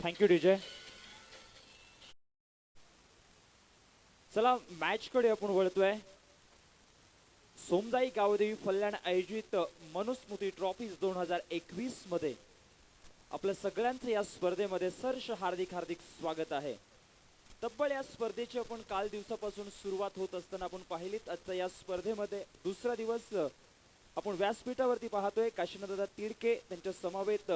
Thank you DJ. चला match कडे आपण वळतोय. सोमदाई गावदेवी फल्याण आयोजित मनुस्मृती ट्रॉफी 2021 मध्ये आपल्या सगळ्यांचं या स्पर्धेमध्ये सरस हार्दिक हार्दिक स्वागत आहे. तब्बल या स्पर्धेची आपण काल दिवसापासून सुरुवात होत असताना आपण पाहिलीत. आजच्या या स्पर्धेमध्ये दुसरा दिवस आपण व्यासपीठावरती पाहतोय. काशीनाथदादा तिडके त्यांच्या समवेत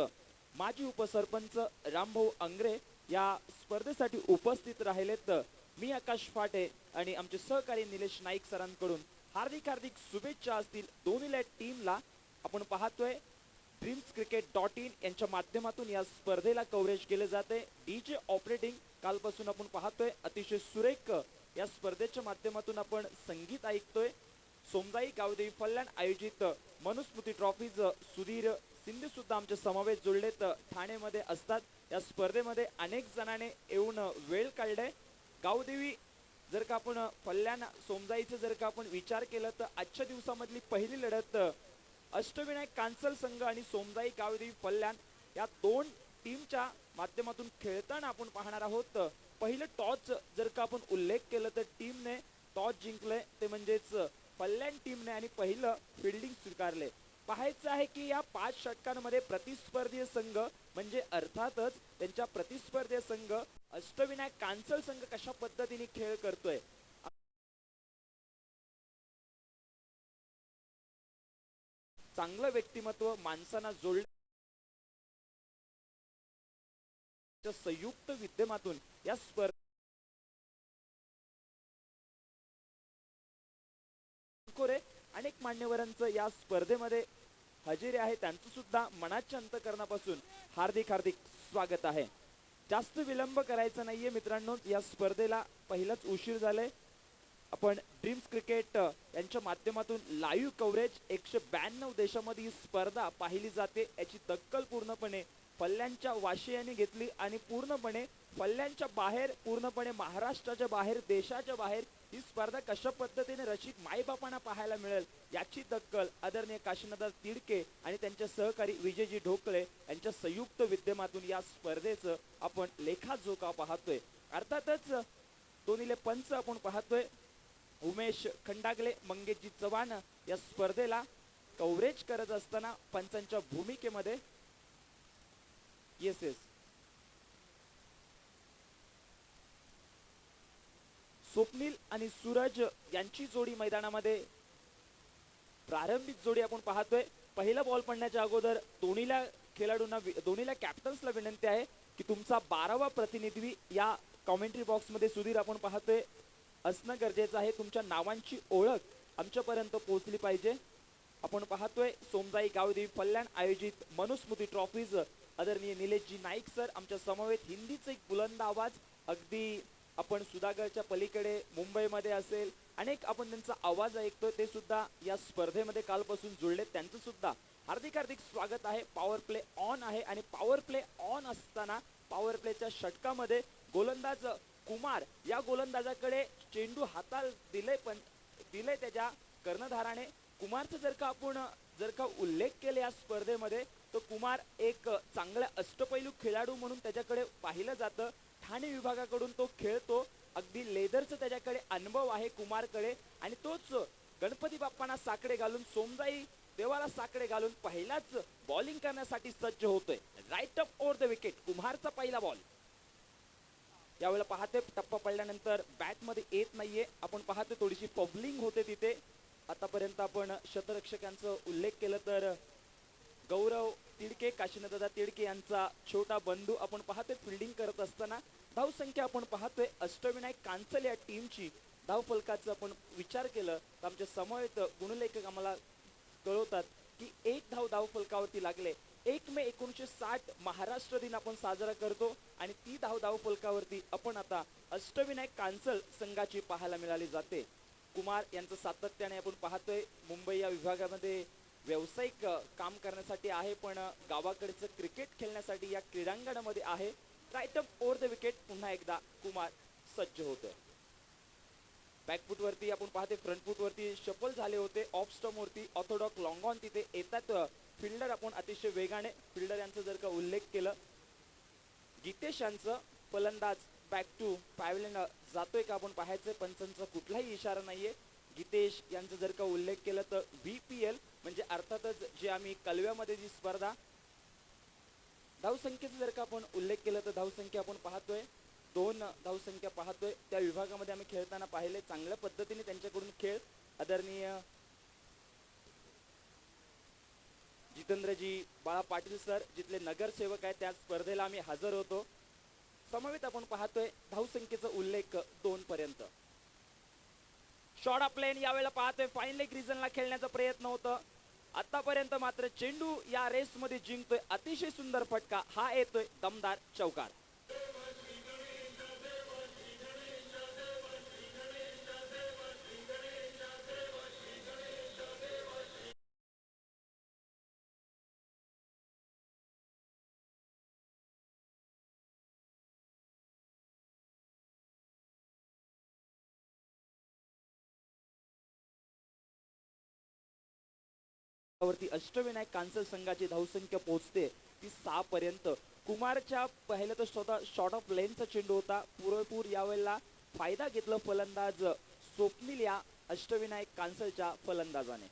माजी उपसरपंच रामभाऊ अंगरे या स्पर्धेसाठी उपस्थित राहिलेत. मी आकाश फाटे आणि आमचे सहकारी निलेश नाईक सरांकडून हार्दिक हार्दिक शुभेच्छा असतील दोन्ही टीमला. आपण पाहतोय ड्रीम्सक्रिकेट.in यांच्या माध्यमातून या स्पर्धेला कव्हरेज केले जाते. डीजे ऑपरेटिंग कालपासून आपण पाहतोय अतिशय सुरेख या स्पर्धेच्या माध्यमातून आपण संगीत ऐकतोय. सोमदाई गावदेवी फल्याण आयोजित मनुस्मृती ट्रॉफीज सुधीर सिंधू सुद्धा आमच्या समवेत जुळलेत. ठाणेमध्ये असतात. या स्पर्धेमध्ये अनेक जणांनी येऊन वेळ काढलाय. गावदेवी जर का आपण फल्याण सोमदाईचा जर का आपण विचार केला तर आजच्या दिवसामधली पहिली लढत अष्टविनायक कांसल संघ आणि सोमदाई गावदेवी फल्याण या दोन टीमच्या माध्यमातून खेळताना आपण पाहणार आहोत. पहिलं टॉस जर का आपण उल्लेख केला तर टीमने टॉस जिंकले ते म्हणजेच फल्याण टीमने आणि पहिलं फिल्डिंग स्वीकारले. पाहायचं आहे की या 5 षटकांमध्ये प्रतिस्पर्धी संघ म्हणजे अर्थातच त्यांच्या प्रतिस्पर्धी संघ अष्टविनायक कांसल संघ कशा पद्धतीने खेळ करतोय. चांगलं व्यक्तिमत्व माणसांना जोडण्याच्या संयुक्त विद्यमातून या स्पर्धे अनेक मान्यवरांचं या स्पर्धेमध्ये हजेरी आहे. त्यांचं सुद्धा मनाच्या अंतकरणापासून हार्दिक हार्दिक स्वागत आहे. जास्त विलंब करायचा नाहीये मित्रांनो. या स्पर्धेला पहिलाच उशीर झालाय. आपण ड्रीम्स क्रिकेट यांच्या माध्यमातून लाईव्ह कव्हरेज 192 देशामध्ये ही स्पर्धा पाहिली जाते. याची दखल पूर्णपणे फल्ल्यांच्या वाशियांनी घेतली आणि पूर्णपणे फल्ल्यांच्या बाहेर पूर्णपणे महाराष्ट्राच्या बाहेर देशाच्या बाहेर ही स्पर्धा कशा पद्धतीने रसिक माईबापांना पाहायला मिळेल याची दखल आदरणीय काशीनाथ तिडके आणि त्यांच्या सहकारी विजयजी ढोकळे यांच्या संयुक्त विद्यमातून या स्पर्धेचं आपण लेखाजोखा पाहतोय. अर्थातच दोन्हीले पंच आपण पाहतोय. उमेश खंडागले मंगेशजी चव्हाण या स्पर्धेला कव्हरेज करत असताना पंचांच्या भूमिकेमध्ये येस येस स्वप्नील आणि सूरज यांची जोडी मैदानामध्ये प्रारंभिक जोडी आपण पाहतोय. पहिला बॉल पडण्याच्या अगोदर दोन्हीला खेळाडूंना दोन्हीला कॅप्टन्सला विनंती आहे की तुमचा 12वा प्रतिनिधी या कॉमेंट्री बॉक्समध्ये सुधीर आपण पाहतोय असणं गरजेचं आहे. तुमच्या नावांची ओळख आमच्यापर्यंत पोहोचली पाहिजे. आपण पाहतोय सोमदाई गावदेवी फल्याण आयोजित मनुस्मृती ट्रॉफीज आदरणीय निलेशजी नाईक सर आमच्या समवेत. हिंदीचा एक बुलंद आवाज अगदी आपण सुधागडच्या पलीकडे मुंबईमध्ये असेल अनेक आपण त्यांचा आवाज ऐकतोय. ते सुद्धा या स्पर्धेमध्ये कालपासून जुळले. त्यांचं सुद्धा हार्दिक हार्दिक स्वागत आहे. पॉवर प्ले ऑन आहे आणि पॉवर प्ले ऑन असताना पॉवर प्लेच्या षटकामध्ये गोलंदाज कुमार या गोलंदाजाकडे चेंडू हातात दिले पण दिले त्याच्या कर्णधाराने. कुमारचा जर का उल्लेख केला या स्पर्धेमध्ये तर कुमार एक चांगला अष्टपैलू खेळाडू म्हणून त्याच्याकडे पाहिलं जातं. ठाणे विभागाकडून तो खेळतो. अगदी लेदरचा त्याच्याकडे अनुभव आहे कुमारकडे आणि तोच गणपती बाप्पांना साकडे घालून सोमदाई देवाला साकडे घालून पहिलाच बॉलिंग करण्यासाठी सज्ज होतोय. Right up over the wicket कुमारचा पहिला बॉल. यावेळेला पाहते टप्पा पडल्यानंतर बॅट मध्ये येत नाहीये. आपण पाहतो थोडीशी पबलिंग होते तिथे. आतापर्यंत आपण शतरक्षकांचा उल्लेख केला तर गौरव तिडके काशीनाथदादा तिडके यांचा छोटा बंधू आपण पाहतोय फिल्डिंग करत असताना. धाव संख्या आपण पाहतोय अष्टविनायक कांसल या टीमची धाव फलकाचा आपण विचार केलं तर आमच्या समवेत गुणलेखक आम्हाला कळवतात की एक धाव फलकावरती लागले. 1 मे 1960 महाराष्ट्र दिन आपण साजरा करतो आणि ती धाव फलकावरती आपण आता अष्टविनायक कांसल संघाची पाहायला मिळाली जाते. कुमार यांचं सातत्याने आपण पाहतोय मुंबई या विभागामध्ये व्यावसायिक काम करण्यासाठी आहे पण गावाकडचं क्रिकेट खेळण्यासाठी या क्रीडांगणामध्ये आहे. Right up over the wicket पुन्हा एकदा कुमार सज्ज होतोय. बॅकफूट वरती आपण पाहते फ्रंटफूट वरती शफल झाले होते. ऑफ स्टंप वरती ऑर्थोडॉक लॉंग ऑन तिथे येतात फिल्डर. आपण अतिशय वेगाने फिल्डर यांचा जर का उल्लेख केला गीतेश यांचं फलंदाज बॅक टू पॅव्हलियन जातोय का आपण पाहायचं. पंचांचा कुठलाही इशारा नाहीये. गीतेश यांचा जर का उल्लेख केला तर VPL म्हणजे अर्थातच जे आम्ही कलव्यामध्ये जी स्पर्धा धावसंख्येचा जर का आपण उल्लेख केला तर धावसंख्या आपण पाहतोय 2 धावसंख्या पाहतोय. त्या विभागामध्ये आम्ही खेळताना पाहिले चांगल्या पद्धतीने त्यांच्याकडून खेळ आदरणीय जितेंद्रजी बाळा पाटील सर जिथले नगरसेवक आहेत त्या स्पर्धेला आम्ही हजर होतो. समवेत आपण पाहतोय धावसंख्येचा उल्लेख 2 पर्यंत. शॉर्ट ऑफ लेन यावेळेला पाहतोय फाईन लेग रिजनला खेळण्याचा प्रयत्न होता. आतापर्यंत मात्र चेंडू या रेस मध्ये जिंकतोय. अतिशय सुंदर फटका हा येतोय दमदार चौकार. वरती अष्टविनायक कांसल संघाची धावसंख्या पोहोचते ती 6 पर्यंत. कुमारच्या पहिलं तर स्वतः शॉर्ट ऑफ लेनचा चेंडू होता. पुरेपूर यावेळेला फायदा घेतला फलंदाज स्वप्नील या अष्टविनायक कांसलच्या फलंदाजाने.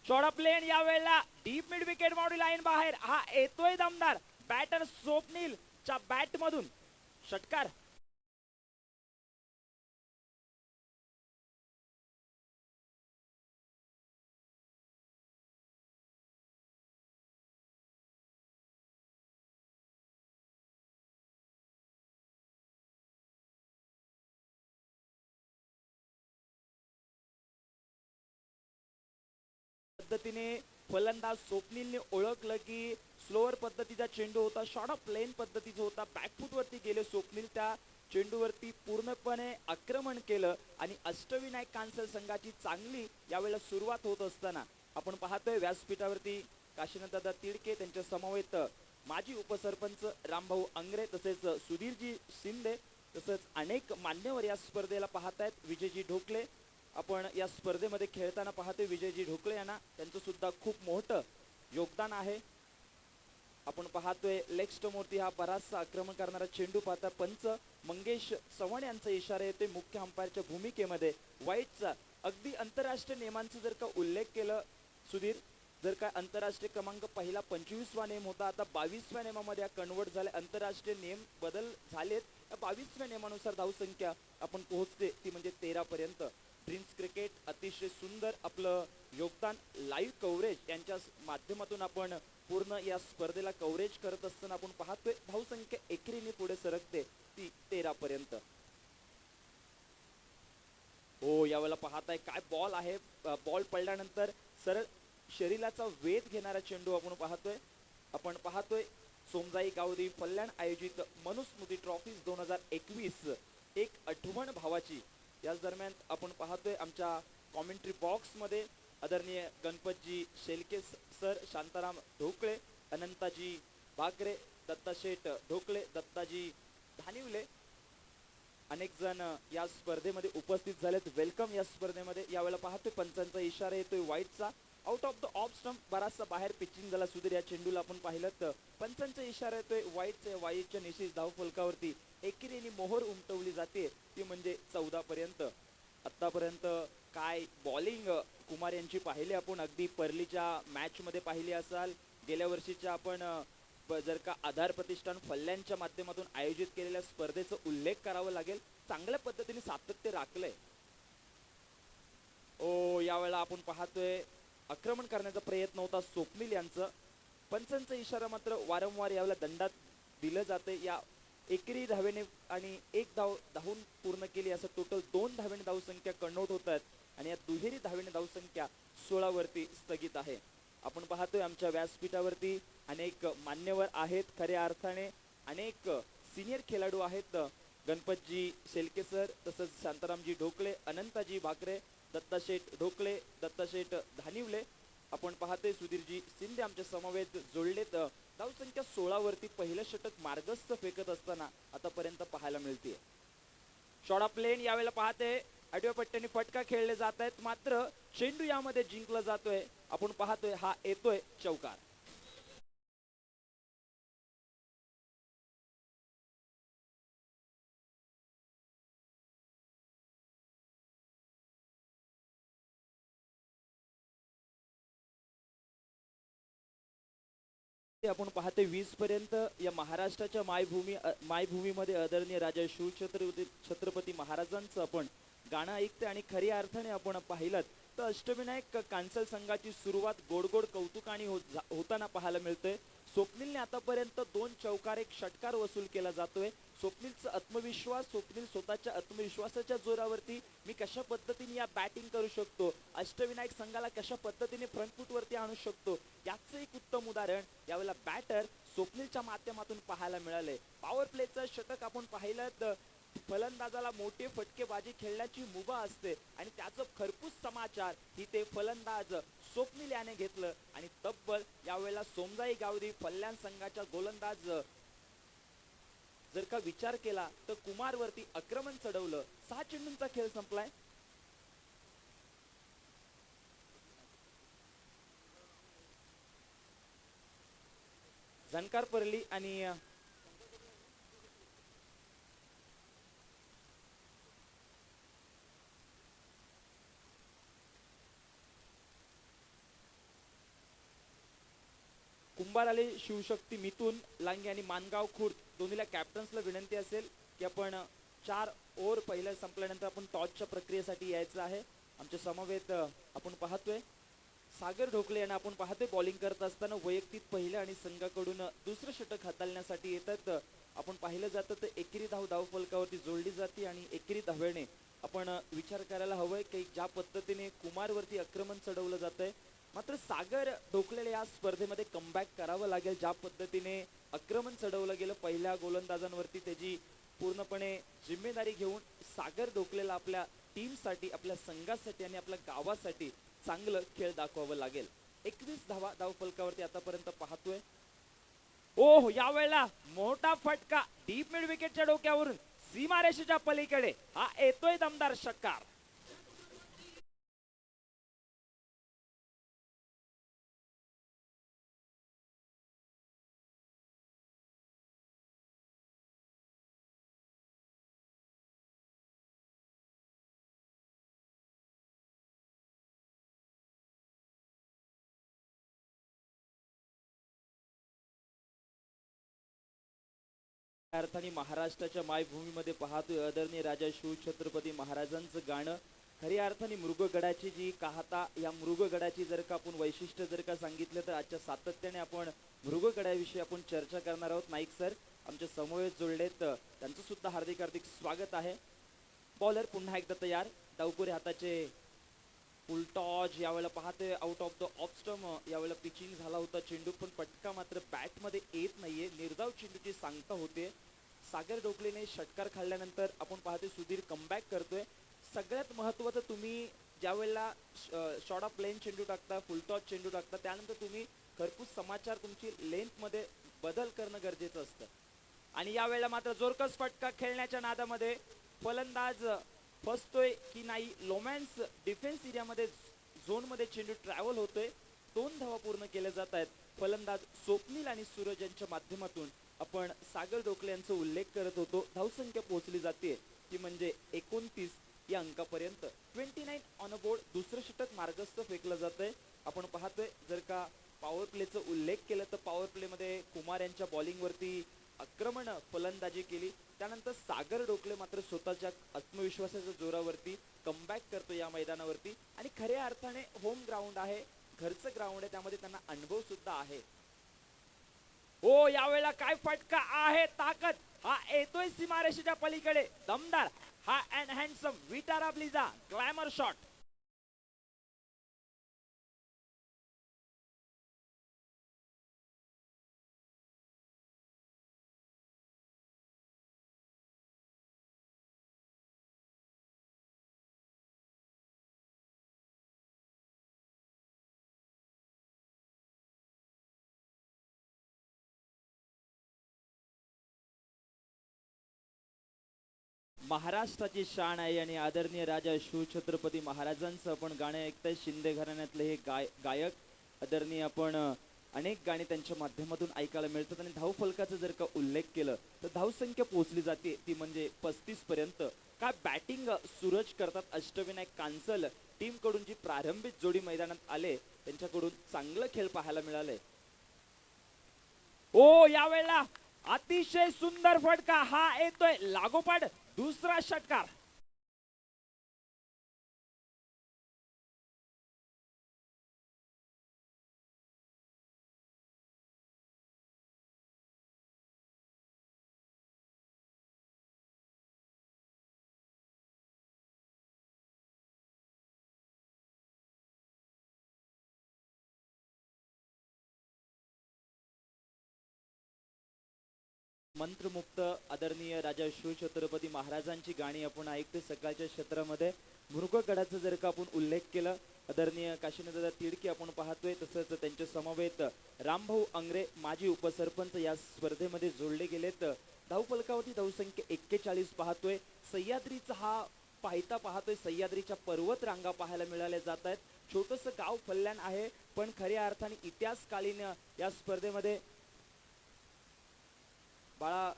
शॉर्ट ऑफ लेन यावेळेला deep mid wicket boundary line बाहेर हा येतोय दमदार. बॅटर स्वप्नीलच्या बॅट मधून षटकार. पद्धतीने फलंदाज स्वप्नीलने ओळखलं की स्लोअर पद्धतीचा चेंडू होता. शॉर्ट ऑफ लेन पद्धतीचा होता. बॅकफुट वरती गेले स्वप्नील. त्या चेंडूवरती पूर्णपणे आक्रमण केलं आणि अष्टविनायक कांसल संघाची चांगली यावेळेला सुरुवात होत असताना आपण पाहतोय व्यासपीठावरती काशीनाथदादा तिडके त्यांच्या समवेत माजी उपसरपंच रामभाऊ अंगरे तसेच सुधीरजी शिंदे तसेच अनेक मान्यवर या स्पर्धेला पाहतायत. विजयजी ढोकले आपण या स्पर्धेमध्ये खेळताना पाहतोय. विजयजी ढोकळे यांना त्यांचं सुद्धा खूप मोठं योगदान आहे. आपण पाहतोय लेग मूर्ती हा बराचसा आक्रमण करणारा चेंडू पाहता. पंच मंगेश चव्हाण यांचा इशारा येतोय मुख्य अंपायरच्या भूमिकेमध्ये. वाईटचा अगदी आंतरराष्ट्रीय नियमांचा जर का उल्लेख केलं सुधीर जर का आंतरराष्ट्रीय क्रमांक पहिला 25वा नियम होता आता 22व्या नियमामध्ये कन्वर्ट झाले. आंतरराष्ट्रीय नियम बदल झालेत. 22व्या नियमानुसार धावसंख्या आपण पोहोचते ती म्हणजे 13 पर्यंत. प्रिन्स क्रिकेट अतिशय सुंदर आपलं योगदान लाईव्ह कव्हरेज यांच्या माध्यमातून आपण पूर्ण या स्पर्धेला कव्हरेज करत असताना आपण पाहतोय धावसंख्या एकेरीने पुढे सरकते ती 13 पर्यंत. हो यावेळेला पाहताय काय बॉल आहे. बॉल पडल्यानंतर सरळ शरीराचा वेध घेणारा चेंडू आपण पाहतोय. आपण पाहतोय सोमजाई गावदेवी कल्याण आयोजित मनुस्मृती ट्रॉफी 2021 एक आठवण भावाची. याच दरम्यान आपण पाहतोय आमच्या कॉमेंट्री बॉक्स मध्ये आदरणीय गणपतजी शेलके सर, शांताराम ढोकळे, अनंताजी भाकरे, दत्ताशेठ ढोकळे, दत्ताजी धानिवले अनेक जण या स्पर्धेमध्ये उपस्थित झालेत. वेलकम या स्पर्धेमध्ये. यावेळेला पाहतोय पंचांचा इशारा येतोय वाईटचा. Out of the off stump बराचसा बाहेर पिचिंग झाला सुधीर. या चेंडूला आपण पाहिलं तर पंचांचा इशारा येतोय वाईटच्या. वाईटच्या निश्चित धाव फलकावरती एकेरीने मोहर उमटवली जाते ती म्हणजे 14 पर्यंत. आतापर्यंत काय बॉलिंग कुमार यांची पाहिली आपण. अगदी परलीच्या मॅच मध्ये पाहिली असाल. गेल्या वर्षीच्या आपण जर का आधार प्रतिष्ठान फल्ल्यांच्या माध्यमातून आयोजित केलेल्या स्पर्धेचा उल्लेख करावा लागेल. चांगल्या पद्धतीने सातत्य राखलंय. ओ यावेळेला आपण पाहतोय आक्रमण करण्याचा प्रयत्न होता स्वप्नील यांचं. पंचांचा इशारा मात्र वारंवार यावेळेला दंडात दिलं जाते. या एकेरी धावेने आणि एक धाव धावून पूर्ण केली असं टोटल 2 धावेने धावसंख्या कन्वर्ट होत आहेत आणि या दुहेरी धावेने धावसंख्या 16 वरती स्थगित आहे. आपण पाहतोय आमच्या व्यासपीठावरती अनेक मान्यवर आहेत. खऱ्या अर्थाने अनेक सिनियर खेळाडू आहेत. गणपतजी शेलके सर तसंच शांतारामजी ढोकळे, अनंताजी भाकरे, दत्ताशेठ ढोकळे, दत्ताशेठ धानिवले. आपण पाहतोय सुधीरजी शिंदे आमच्या समवेत जोडलेत. धावसंख्या 16 वरती पहिलं षटक मार्गस्थ फेकत असताना आतापर्यंत पाहायला मिळते. शॉर्ट ऑफ लेन यावेळेला पाहते आडव्या पट्ट्याने फटका खेळले जात आहेत मात्र चेंडू यामध्ये जिंकला जातोय. आपण पाहतोय हा येतोय चौकार. आपण पाहते 20 पर्यंत या महाराष्ट्राच्या मायभूमीमध्ये आदरणीय राजा छत्रपती महाराजांचं आपण गाणं ऐकते आणि खऱ्या अर्थाने आपण पाहिलं तर अष्टविनायक कांसल संघाची सुरुवात गोड गोड कौतुकाने होताना पाहायला मिळते. स्वप्नीलने आतापर्यंत 2 चौकार 1 षटकार वसूल केला जातोय. स्वप्नीलचा आत्मविश्वास, स्वप्नील स्वतःच्या आत्मविश्वासाच्या जोरावरती मी कशा पद्धतीने या बॅटिंग करू शकतो, अष्टविनायक संघाला कशा पद्धतीने फ्रंट फूट वरती आणू शकतो, याचं एक उत्तम उदाहरण यावेळेला बॅटर स्वप्नीलच्या माध्यमातून पाहायला मिळाले. पॉवर प्लेचं षटक आपण पाहिलं तर फलंदाजाला मोठे फटकेबाजी खेळण्याची मुभा असते आणि त्याचं खरपूस समाचार ही ते फलंदाज स्वप्नील याने घेतलं आणि तब्बल यावेळेला सोमजाई गावदी फल्याण संघाच्या गोलंदाज जर का विचार केला तर कुमार वरती आक्रमण चढवलं. 6 चेंडूंचा खेळ संपलाय. झणकार परली आणि कुंभार आले शिवशक्ती मिथून लांगे आणि मानगाव खुर्द दोन्हीला कॅप्टन्सला विनंती असेल की आपण 4 ओव्हर पहिल्या संपल्यानंतर आपण टॉसच्या प्रक्रियेसाठी यायचं आहे. आमच्या समवेत आपण पाहतोय सागर ढोकले यांना आपण पाहतोय बॉलिंग करत असताना वैयक्तिक पहिलं आणि संघाकडून दुसरं षटक हाताळण्यासाठी येतात. आपण पाहिलं जातं तर एकेरी धाव फलकावरती जोडली जाते आणि एकेरी धावेने आपण विचार करायला हवंय की ज्या पद्धतीने कुमारवरती आक्रमण चढवलं जातंय मात्र सागर ढोकलेला या स्पर्धेमध्ये कमबॅक करावं लागेल. ज्या पद्धतीने आक्रमण चढवलं गेलं पहिल्या गोलंदाजांवरती त्याची पूर्णपणे जिम्मेदारी घेऊन सागर ढोकलेला आपल्या टीमसाठी, आपल्या संघासाठी आणि आपल्या गावासाठी चांगलं खेळ दाखवावं लागेल. 21 धाव फलकावरती आतापर्यंत पाहतोय. ओह, यावेळेला मोठा फटका डीप मिड विकेटच्या डोक्यावरून सीमारेषेच्या पलीकडे हा येतोय दमदार षटकार. अर्थाने महाराष्ट्राच्या मायभूमीमध्ये पाहतोय आदरणीय राजा शिवछत्रपती महाराजांचं गाणं. खऱ्या अर्थाने मृगगडाची जी काहता, या मृगगडाची जर का आपण वैशिष्ट्य जर का सांगितलं तर आजच्या सातत्याने आपण मृगगडाविषयी आपण चर्चा करणार आहोत. नाईक सर आमच्या समवेत जोडलेत, त्यांचं सुद्धा हार्दिक हार्दिक स्वागत आहे. बॉलर पुन्हा एकदा तयार, डावपुरे हाताचे फुल टॉच यावेळेला पाहतोय out of the off stump. यावेळेला पिचिंग झाला होता चेंडू पण पटका मात्र बॅट मध्ये येत नाहीये. निर्धाव चेंडूची सांगता होते. सागर ढोकलेने षटकार खाल्ल्यानंतर आपण पाहतोय सुधीर कमबॅक करतोय. सगळ्यात महत्वाचं तुम्ही ज्या वेळेला शॉर्ट ऑफ लेन चेंडू टाकता, फुल टॉच चेंडू टाकता, त्यानंतर तुम्ही खरपूस समाचार तुमची लेंथ मध्ये बदल करणं गरजेचं असतं. आणि यावेळेला मात्र जोरकस फटका खेळण्याच्या नादामध्ये फलंदाज फसतोय की नाही. लोमॅन्स डिफेन्स एरियामध्ये झोन मध्ये चेंडू ट्रॅव्हल होतोय. 2 धावा पूर्ण केल्या जात आहेत. फलंदाज स्वप्नील आणि सूरज यांच्या माध्यमातून आपण सागर ढोकले यांचा उल्लेख करत होतो. धावसंख्या पोहोचली जाते ती म्हणजे 29 या अंकापर्यंत. 29 ऑन अ बोर्ड. दुसरं षटक मार्गस्थ फेकलं जातंय. आपण पाहतोय जर का पॉवर प्लेचा उल्लेख केला तर पॉवर प्ले मध्ये कुमार यांच्या बॉलिंग वरती आक्रमण फलंदाजी केली. त्यानंतर सागर ढोकले मात्र स्वतःच्या आत्मविश्वासाच्या जोरावरती कमबॅक करतो या मैदानावरती. आणि खऱ्या अर्थाने होम ग्राउंड आहे, घरचं ग्राउंड आहे, त्यामध्ये त्यांना अनुभव सुद्धा आहे. हो, यावेळेला काय फटका आहे, ताकद हा येतोय सीमारेषेच्या पलीकडे. दमदार हा and handsome Vitara Brezza glamour shot. महाराष्ट्राची शान आहे आणि आदरणीय राजा शिवछत्रपती महाराजांचं आपण गाणं ऐकताय. शिंदे घराण्यातले हे गायक आदरणीय आपण अनेक गाणी त्यांच्या माध्यमातून ऐकायला मिळतात. आणि धाव फलकाचा जर का उल्लेख केलं तर धावसंख्या पोहोचली जाते ती म्हणजे 35 पर्यंत. काय बॅटिंग सूरज करतात अष्टविनायक कांसल टीम कडून. जी प्रारंभिक जोडी मैदानात आले त्यांच्याकडून चांगलं खेळ पाहायला मिळालंय. ओ यावेळेला अतिशय सुंदर फटका हा येतोय लागोपाठ दुसरा षटकार. मंत्रमुक्त आदरणीय राजा शिवछत्रपती महाराजांची गाणी आपण ऐकतो सकाळच्या क्षेत्रामध्ये. मृगगडाचा जर का आपण उल्लेख केला आदरणीय काशीनाथदादा तिडके आपण पाहतोय, तसंच त्यांच्या समवेत रामभाऊ अंगरे माजी उपसरपंच या स्पर्धेमध्ये जोडले गेलेत. धावफलकावरती धावसंख्या 41 पाहतोय. सह्याद्रीचा हा पायथा पाहतोय, सह्याद्रीच्या पर्वत रांगा पाहायला मिळाल्या जात आहेत. छोटस गाव फल्याण आहे, पण खऱ्या अर्थाने इतिहासकालीन या स्पर्धेमध्ये बाळा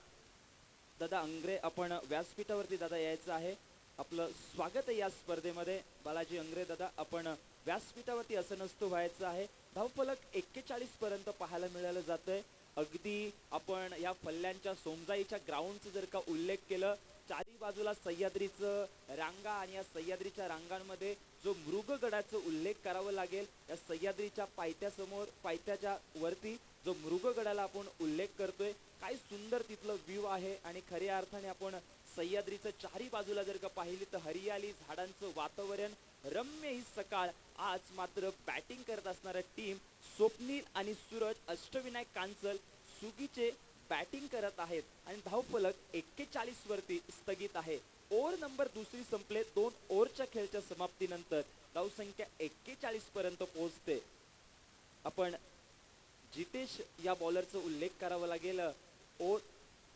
दादा अंगरे आपण व्यासपीठावरती दादा यायचं आहे. आपलं स्वागत आहे या स्पर्धेमध्ये. बालाजी अंगरे दादा आपण व्यासपीठावरती असं नसतो व्हायचं आहे. धावफलक 41 पर्यंत पाहायला मिळालं जातंय. अगदी आपण या फल्ल्यांच्या सोमजाईच्या ग्राउंडचा जर का उल्लेख केलं, चारी बाजूला सह्याद्रीचं रांगा आणि या सह्याद्रीच्या रांगांमध्ये जो मृगगडाचा उल्लेख करावा लागेल. या सह्याद्रीच्या पायथ्यासमोर पायथ्याच्या वरती जो मृगगडाला आपण उल्लेख करतोय, काय सुंदर तिथलं व्ह्यू आहे. आणि खऱ्या अर्थाने आपण सह्याद्रीचं चारी बाजूला जर का पाहिली तर हरियाली झाडांचं वातावरण रम्य ही सकाळ. आज मात्र बॅटिंग करत असणारा टीम स्वप्नील आणि सूरज अष्टविनायक कांचल सुगीचे बॅटिंग करत आहेत आणि धावफलक 41 वरती स्थगित आहे. ओव्हर नंबर दुसरी संपले. 2 ओव्हरच्या खेळच्या समाप्तीनंतर धावसंख्या 41 पर्यंत पोहोचते. आपण जितेश या बॉलरचा उल्लेख करावा लागेल. ओव्हर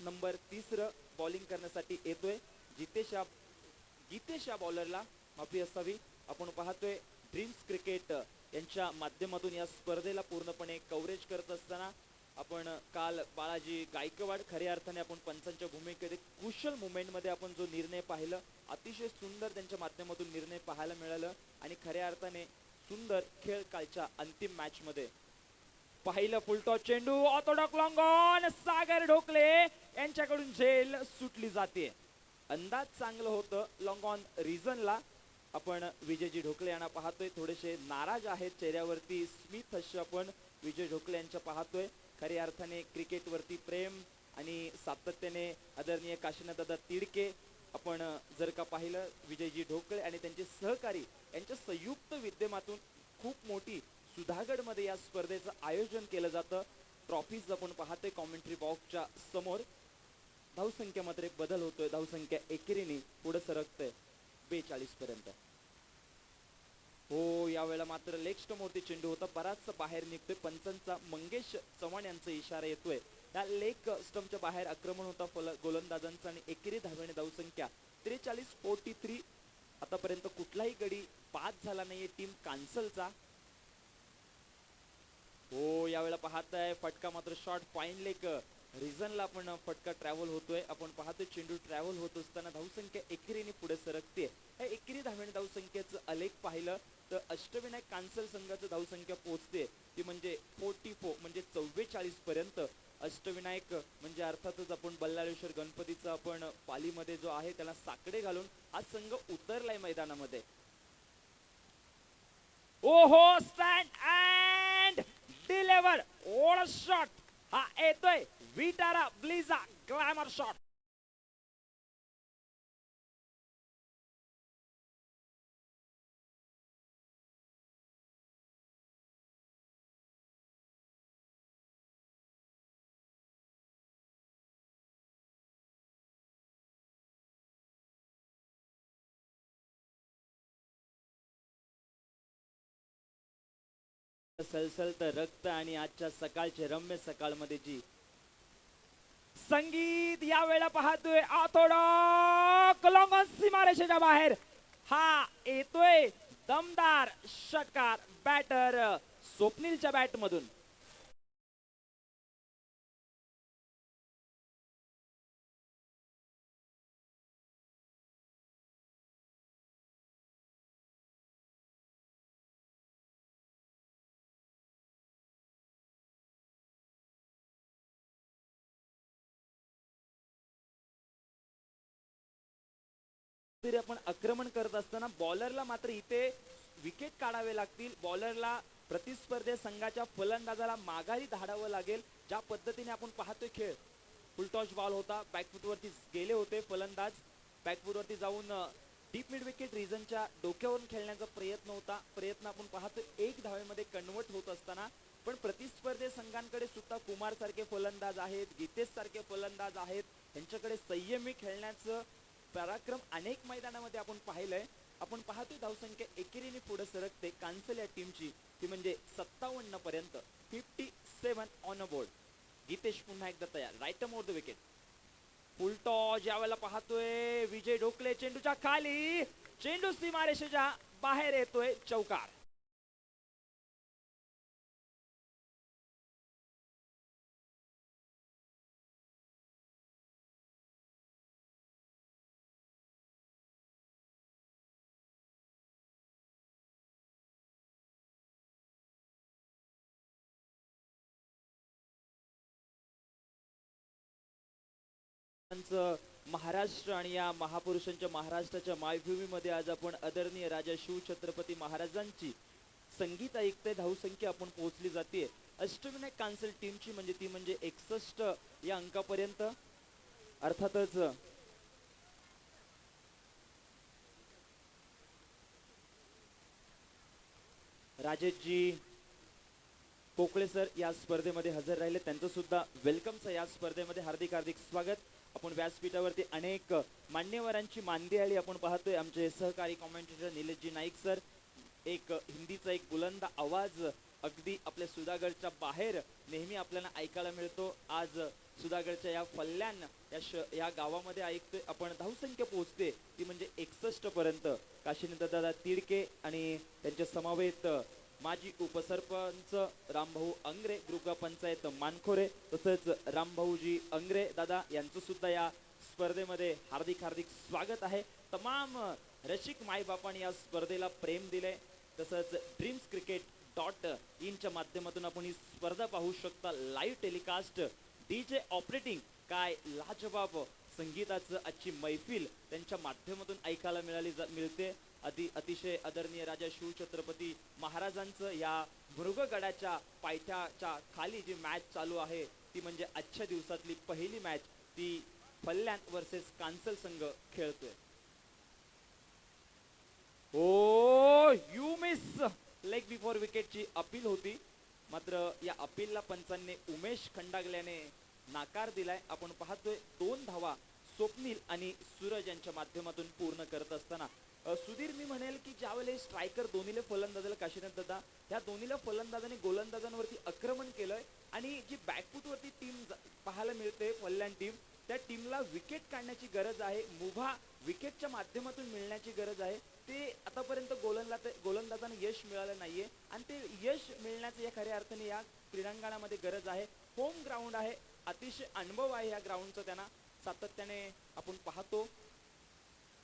नंबर 3 बॉलिंग करण्यासाठी येतोय गीतेश या बॉलरला माफी असावी. आपण पाहतोय ड्रीम्स क्रिकेट यांच्या माध्यमातून या स्पर्धेला पूर्णपणे कव्हरेज करत असताना आपण काल बाळाजी गायकवाड खऱ्या अर्थाने आपण पंचांच्या भूमिकेत कुशल मुवमेंट मध्ये आपण जो निर्णय पाहिलं, अतिशय सुंदर त्यांच्या माध्यमातून निर्णय पाहायला मिळालं आणि खऱ्या अर्थाने सुंदर खेळ कालच्या अंतिम मॅच मध्ये पाहिलं. फुलटॉस चेंडू ऑर्थोडॉक लॉंग ऑन, सागर ढोकले यांच्याकडून झेल सुटली जाते. अंदाज चांगलं होतं लॉंग ऑन रिझनला. आपण विजयजी ढोकले यांना पाहतोय, थोडेसे नाराज आहेत चेहऱ्यावरती स्मिथ असे आपण विजय ढोकले यांच्या पाहतोय. खऱ्या अर्थाने क्रिकेटवरती प्रेम आणि सातत्याने आदरणीय काशीनाथदादा तिडके आपण जर का पाहिलं, विजयजी ढोकळे आणि त्यांचे सहकारी यांच्या संयुक्त विद्यमातून खूप मोठी सुधागड मध्ये या स्पर्धेचं आयोजन केलं जातं. ट्रॉफीज आपण पाहतोय कॉमेंट्री बॉक्सच्या समोर. धावसंख्येमध्ये बदल होतोय, धावसंख्या एकेरीने पुढे सरकते 42 पर्यंत. हो यावेळेला मात्र लेग स्टंप वरती चेंडू होता, बराच बाहेर निघतोय. पंचांचा मंगेश चव्हाण यांचा इशारा येतोय. या लेग स्टंपच्या बाहेर आक्रमण होता गोलंदाजांचा आणि एकेरी धावेने धावसंख्या 43-43. आतापर्यंत कुठलाही गडी बाद झाला नाहीये टीम कांसलचा. हो यावेळेला पाहताय फटका मात्र शॉर्ट फाईन लेग रिझनला आपण फटका ट्रॅव्हल होतोय. आपण पाहतोय चेंडू ट्रॅव्हल होत असताना धावसंख्या एकेरीने पुढे सरकते. या एकेरी धावेने धावसंख्येचं आलेख पाहिलं तर अष्टविनायक कांसल संघाचं धावसंख्या पोहोचते ती म्हणजे 44 म्हणजे 44 पर्यंत. अष्टविनायक म्हणजे अर्थातच आपण बल्लाळेश्वर गणपतीचा आपण पालीमध्ये जो आहे त्याला साकडे घालून हा संघ उतरलाय मैदानामध्ये. ओहो स्टँड अँड डिलिव्हर ओळ शॉट हा येतोय विटारा ब्लिझा ग्लॅमर शॉट. सलसलत रक्त आणि आजच्या सकाळचे रम्य सकाळमध्ये जी संगीत या वेळेला पाहतोय ऑर्थोडॉक लॉंग ऑन सीमारेषेच्या बाहेर हा येतोय दमदार षटकार बॅटर स्वप्नीलच्या बॅट मधून. तरी आपण आक्रमण करत असताना बॉलरला मात्र इथे विकेट काढावे लागतील. बॉलरला प्रतिस्पर्धी संघाच्या फलंदाजाला माघारी धाडावं लागेल. ज्या पद्धतीने आपण पाहतोय खेळ, फुलटॉस बॉल होता, बॅकफुटवरती गेले होते फलंदाज, बॅकफुटवरती जाऊन डीप मिड विकेट रिजनच्या डोक्यावरून खेळण्याचा प्रयत्न होता. प्रयत्न आपण पाहतोय एक धावेमध्ये कन्वर्ट होत असताना, पण प्रतिस्पर्धी संघांकडे सुद्धा कुमार सारखे फलंदाज आहेत, गीतेश सारखे फलंदाज आहेत. त्यांच्याकडे संयमी खेळण्याचं पराक्रम अनेक मैदानामध्ये आपण पाहिलंय. आपण पाहतोय धावसंख्या एकेरीने पुढे सरकते कांसल या टीमची, ती म्हणजे 57 पर्यंत, 57 ऑन अ बोर्ड. गीतेश पुन्हा एकदा तयार, right more the wicket. Full toss यावेळेला पाहतोय विजय ढोकले, चेंडूच्या खाली, चेंडू सीमारेषेच्या बाहेर येतोय, चौकार. महाराष्ट्र आणि या महापुरुषांच्या महाराष्ट्राच्या मायभूमीमध्ये आज आपण आदरणीय राजा शिवछत्रपती महाराजांची संगीत ऐकते. धावसंख्या आपण पोहोचली जाते अष्टविनायक कांसल टीमची, म्हणजे ती म्हणजे 61 या अंकापर्यंत. अर्थातच राजेशजी पोकळे सर या स्पर्धेमध्ये हजर राहिले, त्यांचं सुद्धा वेलकम सर या स्पर्धेमध्ये, हार्दिक हार्दिक स्वागत. आपण व्यासपीठावरती अनेक मान्यवरांची मांदियाळी आपण पाहतोय. आमचे सहकारी कॉमेंटेटर निलेशजी नाईक सर, एक हिंदीचा एक बुलंद आवाज अगदी आपल्या सुधागडच्या बाहेर नेहमी आपल्याला ऐकायला मिळतो. आज सुधागडच्या या फल्यान या गावामध्ये ऐकतोय आपण. धावसंख्या पोहोचते ती म्हणजे 61 पर्यंत. काशीनाथ दादा तिडके आणि त्यांच्या समवेत माजी उपसरपंच रामभाऊ अंग्रे, ग्रुप पंचायत मानखोरे, तसेच रामभाऊजी अंग्रे दादा यांचं सुद्धा या स्पर्धेमध्ये हार्दिक हार्दिक स्वागत आहे. तमाम रसिक मायबापांनी या स्पर्धेला प्रेम दिले. तसंच dreamscricket.in च्या माध्यमातून आपण ही स्पर्धा पाहू शकता. लाईव्ह टेलिकास्ट, डीजे ऑपरेटिंग, काय लाजवाब संगीताचं आजची मैफिल त्यांच्या माध्यमातून ऐकायला मिळते. अतिशय आदरणीय राजा शिवछत्रपती महाराजांचं या मृगगडाच्या पायथ्याच्या खाली जी मॅच चालू आहे, ती म्हणजे आजच्या दिवसातली पहिली मॅच, ती फल्यान वर्सेस कांसल संघ खेळतोय. Oh you miss leg before विकेटची अपील होती, मात्र या अपीलला पंचांनी उमेश खंडागल्याने नकार दिलाय. आपण पाहतोय 2 धावा स्वप्नील आणि सूरज यांच्या माध्यमातून पूर्ण करत असताना, सुधीर मी म्हणेल की ज्यावेळेस स्ट्रायकर दोन्हीले फलंदाजाला काशीनाथ दादा, या दोन्हीला फलंदाजाने गोलंदाजांवरती आक्रमण केलंय आणि जी बॅकफुटवरती टीम पाहायला मिळते फल्यान टीम, त्या टीमला विकेट काढण्याची गरज आहे, मुभा विकेटच्या माध्यमातून मिळण्याची गरज आहे. ते आतापर्यंत गोलंदाजांना यश मिळालं नाहीये आणि ते यश मिळण्याचं या खऱ्या अर्थाने या क्रीडांगणामध्ये गरज आहे. होम ग्राउंड आहे, अतिशय अनुभव आहे या ग्राउंडचा त्यांना, सातत्याने आपण पाहतो.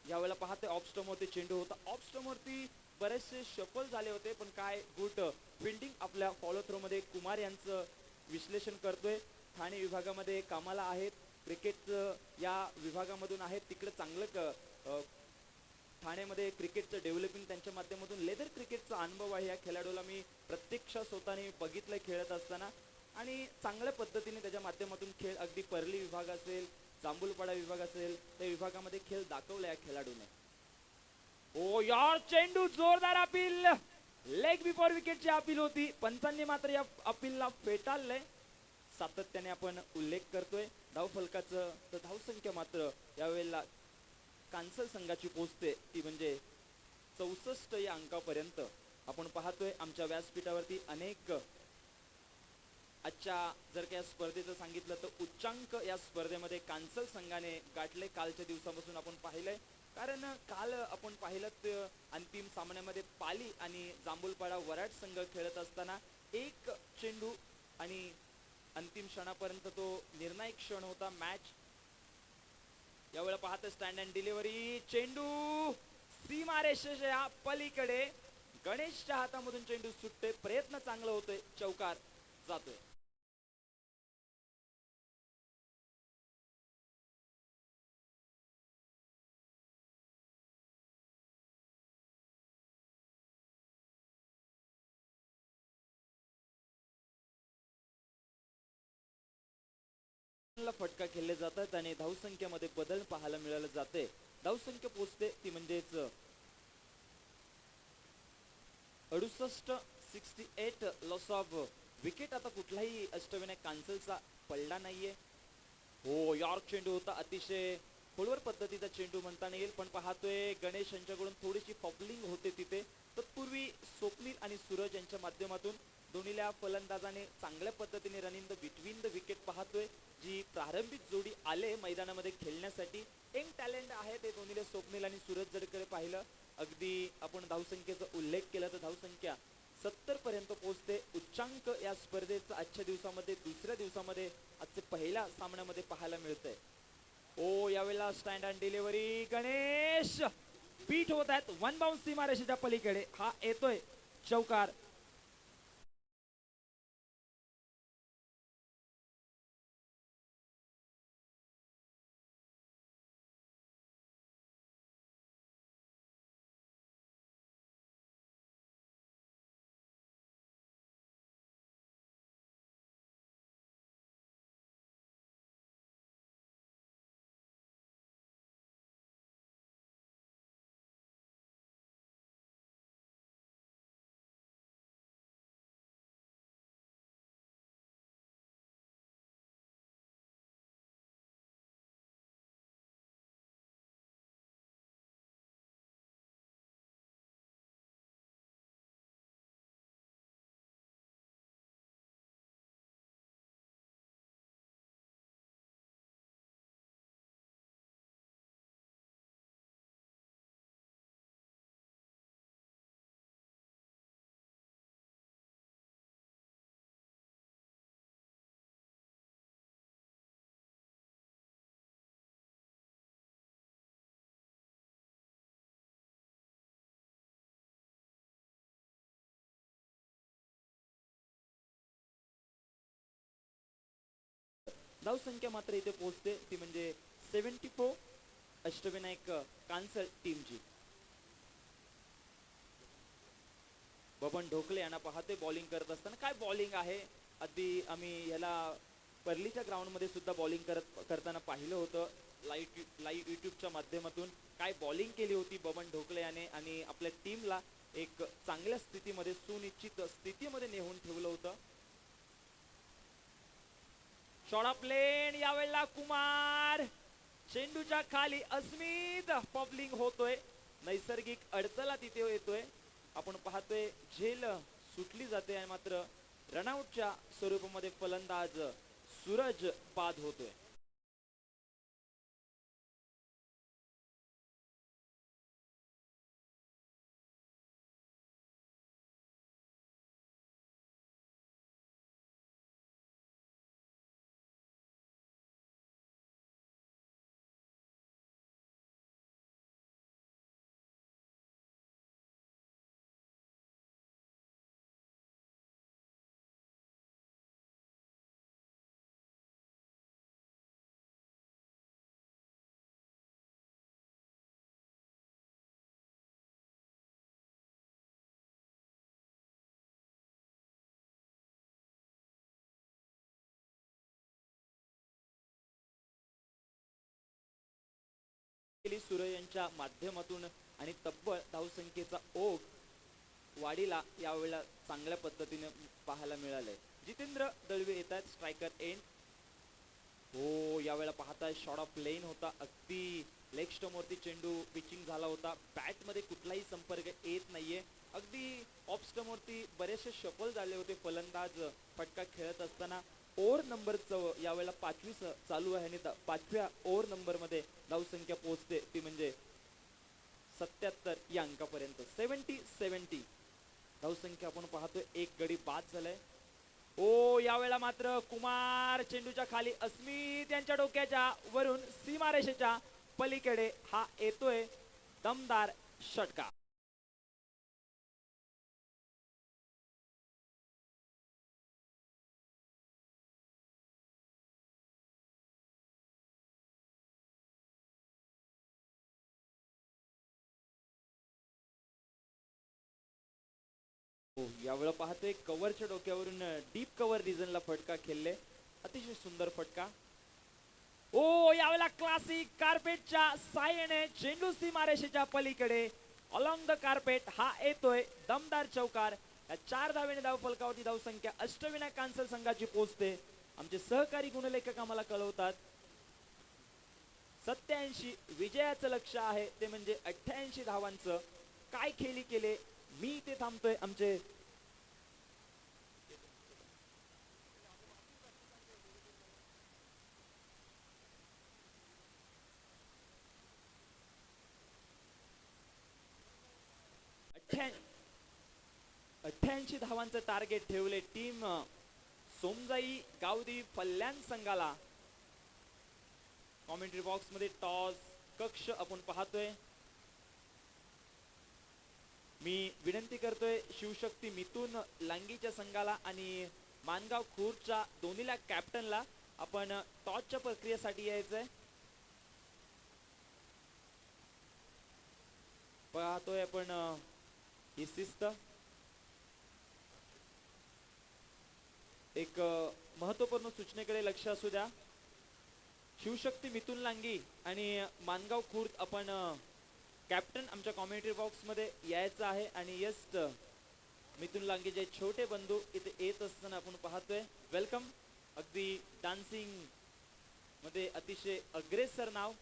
यावेळेला पाहते ऑफ स्टंपवरती चेंडू होता, ऑफ स्टंपवरती बरेचसे शफल झाले होते, पण काय गुड फिल्डिंग आपल्या फॉलो थ्रो मध्ये कुमार यांचं विश्लेषण करतोय. ठाणे विभागामध्ये कामाला आहेत, क्रिकेट या विभागामधून आहेत, तिकडे चांगलं ठाण्यामध्ये क्रिकेटचं डेव्हलपिंग त्यांच्या माध्यमातून लेदर क्रिकेटचा अनुभव आहे. या खेळाडूला मी प्रत्यक्ष स्वतःने बघितलंय खेळत असताना आणि चांगल्या पद्धतीने त्याच्या माध्यमातून खेळ, अगदी परली विभाग असेल, जांभूलपाडा विभाग असेल, त्या विभागामध्ये खेळ दाखवला या खेळाडूने. ओ यार, चेंडू जोरदार अपील, लेग बिफोर विकेटची अपील होती, पंचांनी मात्र या अपीलला फेटाळलंय. सातत्याने आपण उल्लेख करतोय धाव फलकाचं, तर धावसंख्या मात्र यावेळेला कांसल संघाची पोहोचते ती म्हणजे 64 या अंकापर्यंत. आपण पाहतोय आमच्या व्यासपीठावरती अनेक आजच्या जर का या स्पर्धेचं सांगितलं तर उच्चांक या स्पर्धेमध्ये कांसल संघाने गाठले कालच्या दिवसापासून आपण पाहिलंय. कारण काल आपण पाहिलं अंतिम सामन्यामध्ये पाली आणि जांभूलपाडा वराड संघ खेळत असताना एक चेंडू आणि अंतिम क्षणापर्यंत तो निर्णायक क्षण होता मॅच. यावेळेला पाहतो स्टँड अँड डिलिव्हरी, चेंडू सीमारेषेच्या पलीकडे, गणेशच्या हातामधून चेंडू सुटते, प्रयत्न चांगला होतोय, चौकार जातोय. रिजनला फटका खेळले जातात आणि धावसंख्येमध्ये बदल पाहायला मिळाले जाते. धावसंख्या पोहोचते ती म्हणजेच 68 लॉस ऑफ विकेट. आता कुठलाही अष्टविनायक कांसलचा पडला नाहीये. हो, यॉर्क चेंडू होता, अतिशय खोलवर पद्धतीचा चेंडू म्हणता येईल. पण पाहतोय गणेश यांच्याकडून थोडीशी फॉपलिंग होते तिथे. तत्पूर्वी स्वप्नील आणि सूरज यांच्या माध्यमातून दोन्हील्या फलंदाजाने चांगल्या पद्धतीने run in the between the wicket पाहतोय. जी प्रारंभिक जोडी आले मैदानामध्ये खेळण्यासाठी, यंग टॅलेंट आहे ते दोन्हीले स्वप्नील आणि सूरज. जर पाहिलं अगदी आपण धावसंख्येचा उल्लेख केला तर धावसंख्या 70 पर्यंत पोहोचते. उच्चांक या स्पर्धेचा आजच्या दिवसामध्ये दुसऱ्या दिवसामध्ये आजच्या पहिल्या सामन्यामध्ये पाहायला मिळतंय. ओ यावेळेला stand and delivery, Ganesh beat होत आहेत. वन बाउन्स सीमारेषेच्या पलीकडे हा येतोय चौकार. धावसंख्या मात्र इथे पोहोचते ती म्हणजे 74 अष्टविनायक कांसल टीमची. बबन ढोकले यांना पाहते बॉलिंग करत असताना. काय बॉलिंग आहे. अगदी आम्ही याला परलीच्या ग्राउंड मध्ये सुद्धा बॉलिंग करताना पाहिलं होतं लाईव्ह युट्यूबच्या माध्यमातून. काय बॉलिंग केली होती बबन ढोकले याने आणि आपल्या टीमला एक चांगल्या स्थितीमध्ये, सुनिश्चित स्थितीमध्ये नेऊन ठेवलं होतं. शॉर्ट ऑफ लेन, यावेळेला कुमार चेंडूच्या खाली, अस्मित पॉपलिंग होतोय. नैसर्गिक अडचला तिथे येतोय. आपण पाहतोय झेल सुटली जाते आणि मात्र रनआउटच्या स्वरूपामध्ये फलंदाज सूरज बाद होतोय. सूर्य यांच्या माध्यमातून आणि तब्बल धावसंख्येचा ओघ वाढीला यावेळेला चांगल्या पद्धतीने पाहायला मिळालंय. जितेंद्र दळवे येतात स्ट्रायकर एंड. हो, यावेळेला पाहताय शॉर्ट ऑफ लेन होता. अगदी लेग स्टंप वरती चेंडू पिचिंग झाला होता. बॅट मध्ये कुठलाही संपर्क येत नाहीये. अगदी ऑफ स्टंप वरती बरेचसे शफल झाले होते फलंदाज फटका खेळत असताना. ओव्हर नंबर यावेळेला 5वी चालू आहे आणि 5व्या ओव्हर नंबर मध्ये धावसंख्या पोहोचते ती म्हणजे 77 या अंकापर्यंत. 70 धावसंख्या आपण पाहतोय. एक गडी बाद झालाय. ओ यावेळेला मात्र कुमार चेंडूच्या खाली, अस्मित यांच्या डोक्याच्या वरून सीमारेषेच्या पलीकडे हा येतोय दमदार षटकार. हो, यावेळेला पाहतोय कव्हरच्या डोक्यावरून डीप कव्हर रिजनला फटका खेळले. अतिशय सुंदर फटका. ओ यावेळेला क्लासिक कार्पेटच्या साह्याने चेंडू सीमारेषेच्या पलीकडे अलॉंग द कार्पेट हा येतोय दमदार चौकार. या 4 धावेने धाव फलकावरती धावसंख्या अष्टविनायक कांसल संघाची पोहोचते. आमचे सहकारी गुणलेखक आम्हाला कळवतात 87 विजयाचं लक्ष आहे ते म्हणजे 88 धावांचं. काय खेळी केले मी ते थांबतोय. आमचे अठ्ठ्या- 88 धावांचं टार्गेट ठेवले टीम सोमजाई गावदी फल्यान संघाला. कॉमेंट्री बॉक्स मध्ये टॉस कक्ष आपण पाहतोय. मी विनंती करतोय शिवशक्ती मिथून लांगीच्या संघाला आणि मानगाव खुर्दच्या दोन्हीला कॅप्टनला आपण टॉसच्या प्रक्रियेसाठी यायचंय. पाहतोय आपण ही शिस्त. एक महत्वपूर्ण सूचनेकडे लक्ष असू द्या. शिवशक्ती मिथून लांगी आणि मानगाव खुर्द आपण कॅप्टन आमच्या कॉमेंट्री बॉक्स मध्ये यायचं आहे. आणि यस्ट मिथून लांगीचे छोटे बंधू इथे येत असताना आपण पाहतोय. वेलकम. अगदी डान्सिंग मध्ये अतिशय अग्रेसर नाव.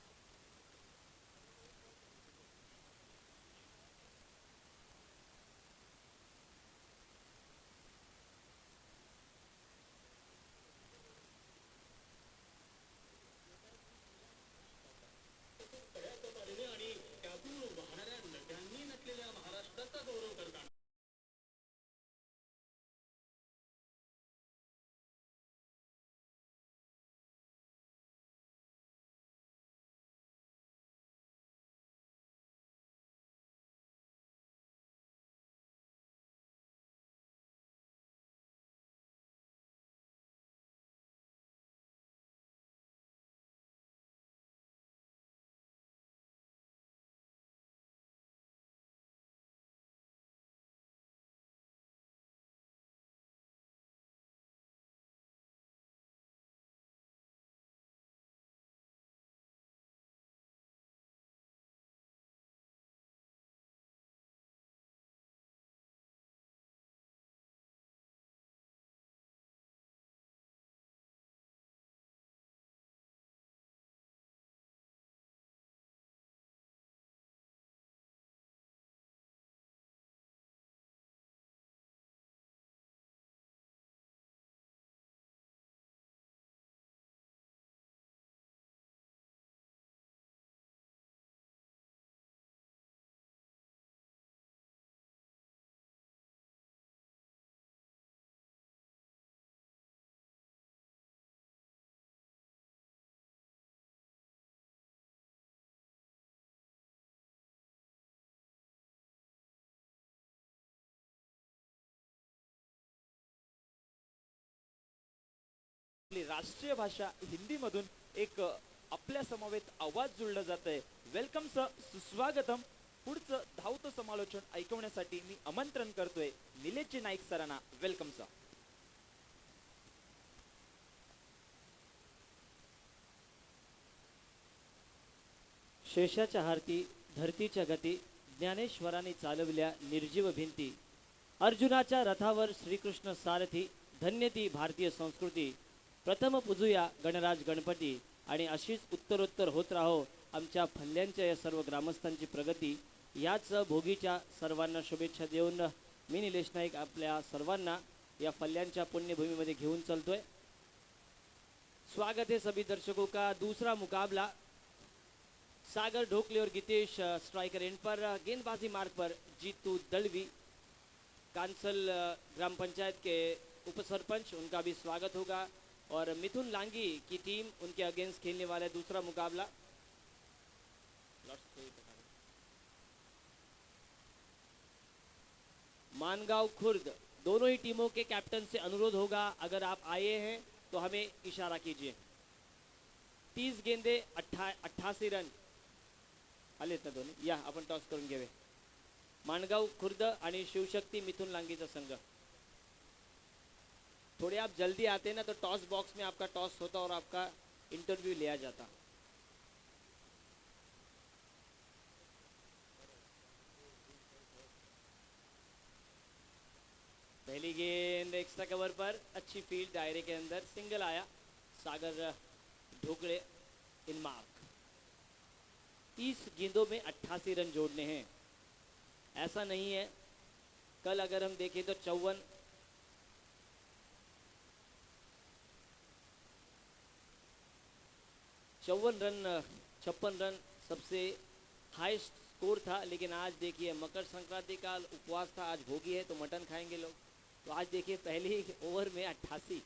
आपली राष्ट्रीय भाषा हिंदी मधून एक आपल्या समवेत आवाज जुळलं जात आहे. वेलकम सर, सुस्वागतम. पुढचं धावतं समालोचन ऐकवण्यासाठी मी आमंत्रण करतोय निलेशजी नाईक सरांना. Welcome sir. शेषाच्या हारती धरतीच्या गती ज्ञानेश्वरांनी चालविल्या निर्जीव भिंती. अर्जुनाच्या रथावर श्रीकृष्ण सारथी. धन्य ती भारतीय संस्कृती. प्रथम पूजूया गणराज गणपती आणि अशीच उत्तरोत्तर होत राहो आमच्या फल्ल्यांच्या या सर्व ग्रामस्थांची प्रगती. याच भोगीच्या सर्वांना शुभेच्छा देऊन मी निलेश नाईक आपल्या सर्वांना या फल्ल्यांच्या पुण्यभूमीमध्ये घेऊन चलतोय. स्वागत है सभी दर्शकों का. दूसरा मुकाबला सागर ढोकले और गीतेश स्ट्राइकर एंड पर. गेंदबाजी मार्ग पर जीतू दलवी कांसल ग्राम पंचायत के उपसरपंच, उनका भी स्वागत होगा. और मिथुन लांगी की टीम उनके अगेंस्ट खेलने वाला है दूसरा मुकाबला. मानगांव खुर्द. दोनों ही टीमों के कैप्टन से अनुरोध होगा अगर आप आए हैं तो हमें इशारा कीजिए. 30 गेंदे 88 रन आलेत ना दोन्ही. या आपण टॉस करून घेऊया. मानगांव खुर्द आणि शिवशक्ती मिथुन लांगीचा संघ. थोड़े आप जल्दी आते ना तो टॉस बॉक्स में आपका टॉस होता और आपका इंटरव्यू लिया जाता। पहली गेंद एक्स्ट्रा कवर पर, अच्छी फील्ड, दायरे के अंदर सिंगल आया। सागर ढोकड़े इन मार्क। 30 गेंदों में 88 रन जोड़ने हैं। ऐसा नहीं है, कल अगर हम देखें तो 54 रन, 56 रन सबसे हाईएस्ट स्कोर था। लेकिन आज देखिए मकर संक्रांति का उपवास था, आज भोगी है तो मटन खाएंगे लोग। तो आज देखिए पहली ओवर में 88,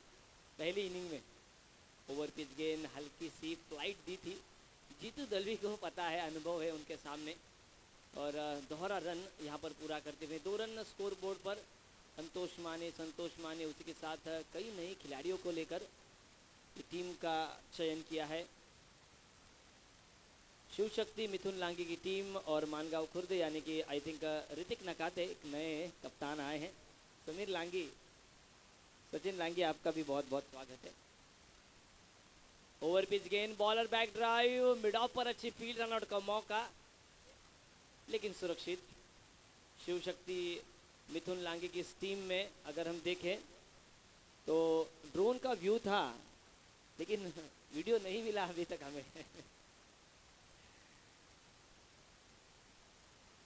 पहली इनिंग में। ओवर पिच गेंद हल्की सी फ्लाइट दी थी। जीतू दलवी को पता है, अनुभव है उनके सामने, और दोहरा रन यहाँ पर पूरा करते हुए 2 रन स्कोर बोर्ड पर। संतोष माने उसी के साथ कई नए खिलाड़ियों को लेकर टीम का चयन किया है। शिव शक्ति मिथुन लांगी की टीम और मानगांव खुर्द यानी कि आई थिंक ऋतिक नकाते एक नए कप्तान आए हैं। समीर लांगी, सचिन लांगी, आपका भी बहुत बहुत स्वागत है। ओवर पिच गेंद, bowler back drive, mid off पर अच्छी फील्ड, रन आउट का मौका लेकिन सुरक्षित। शिव शक्ति मिथुन लांगी की इस टीम में अगर हम देखें तो ड्रोन का व्यू था लेकिन वीडियो नहीं मिला अभी तक हमें।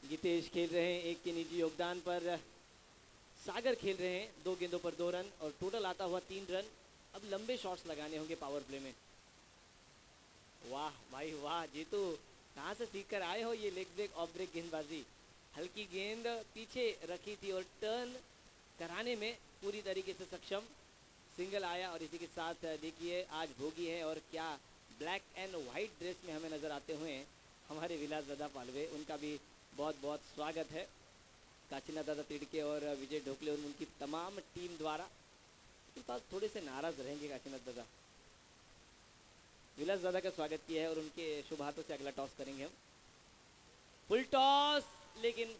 गीतेश खेल रहे हैं एक के निजी योगदान पर। सागर खेल रहे हैं 2 गेंदों पर 2 रन और टोटल आता हुआ 3 रन। अब लंबे शॉट्स लगाने होंगे पावर प्ले में। वाह भाई वाह, जीतू कहाँ से सीख कर आए हो ये लेग ब्रेक ऑफ ब्रेक गेंदबाजी। हल्की गेंद पीछे रखी थी और टर्न कराने में पूरी तरीके से सक्षम। सिंगल आया और इसी के साथ देखिए आज भोगी है और क्या ब्लैक एंड वाइट ड्रेस में हमें नजर आते हुए हमारे विलास दादा पालवे, उनका भी बहुत बहुत स्वागत है। काशीनाथ दादा तिड़के और विजय ढोकले और उनकी तमाम टीम द्वारा। उनके पास थोड़े से नाराज रहेंगे काशीनाथ दादा। विलास दादा का स्वागत किया है और उनके शुभ हाथों से अगला टॉस करेंगे हम। फुल टॉस लेकिन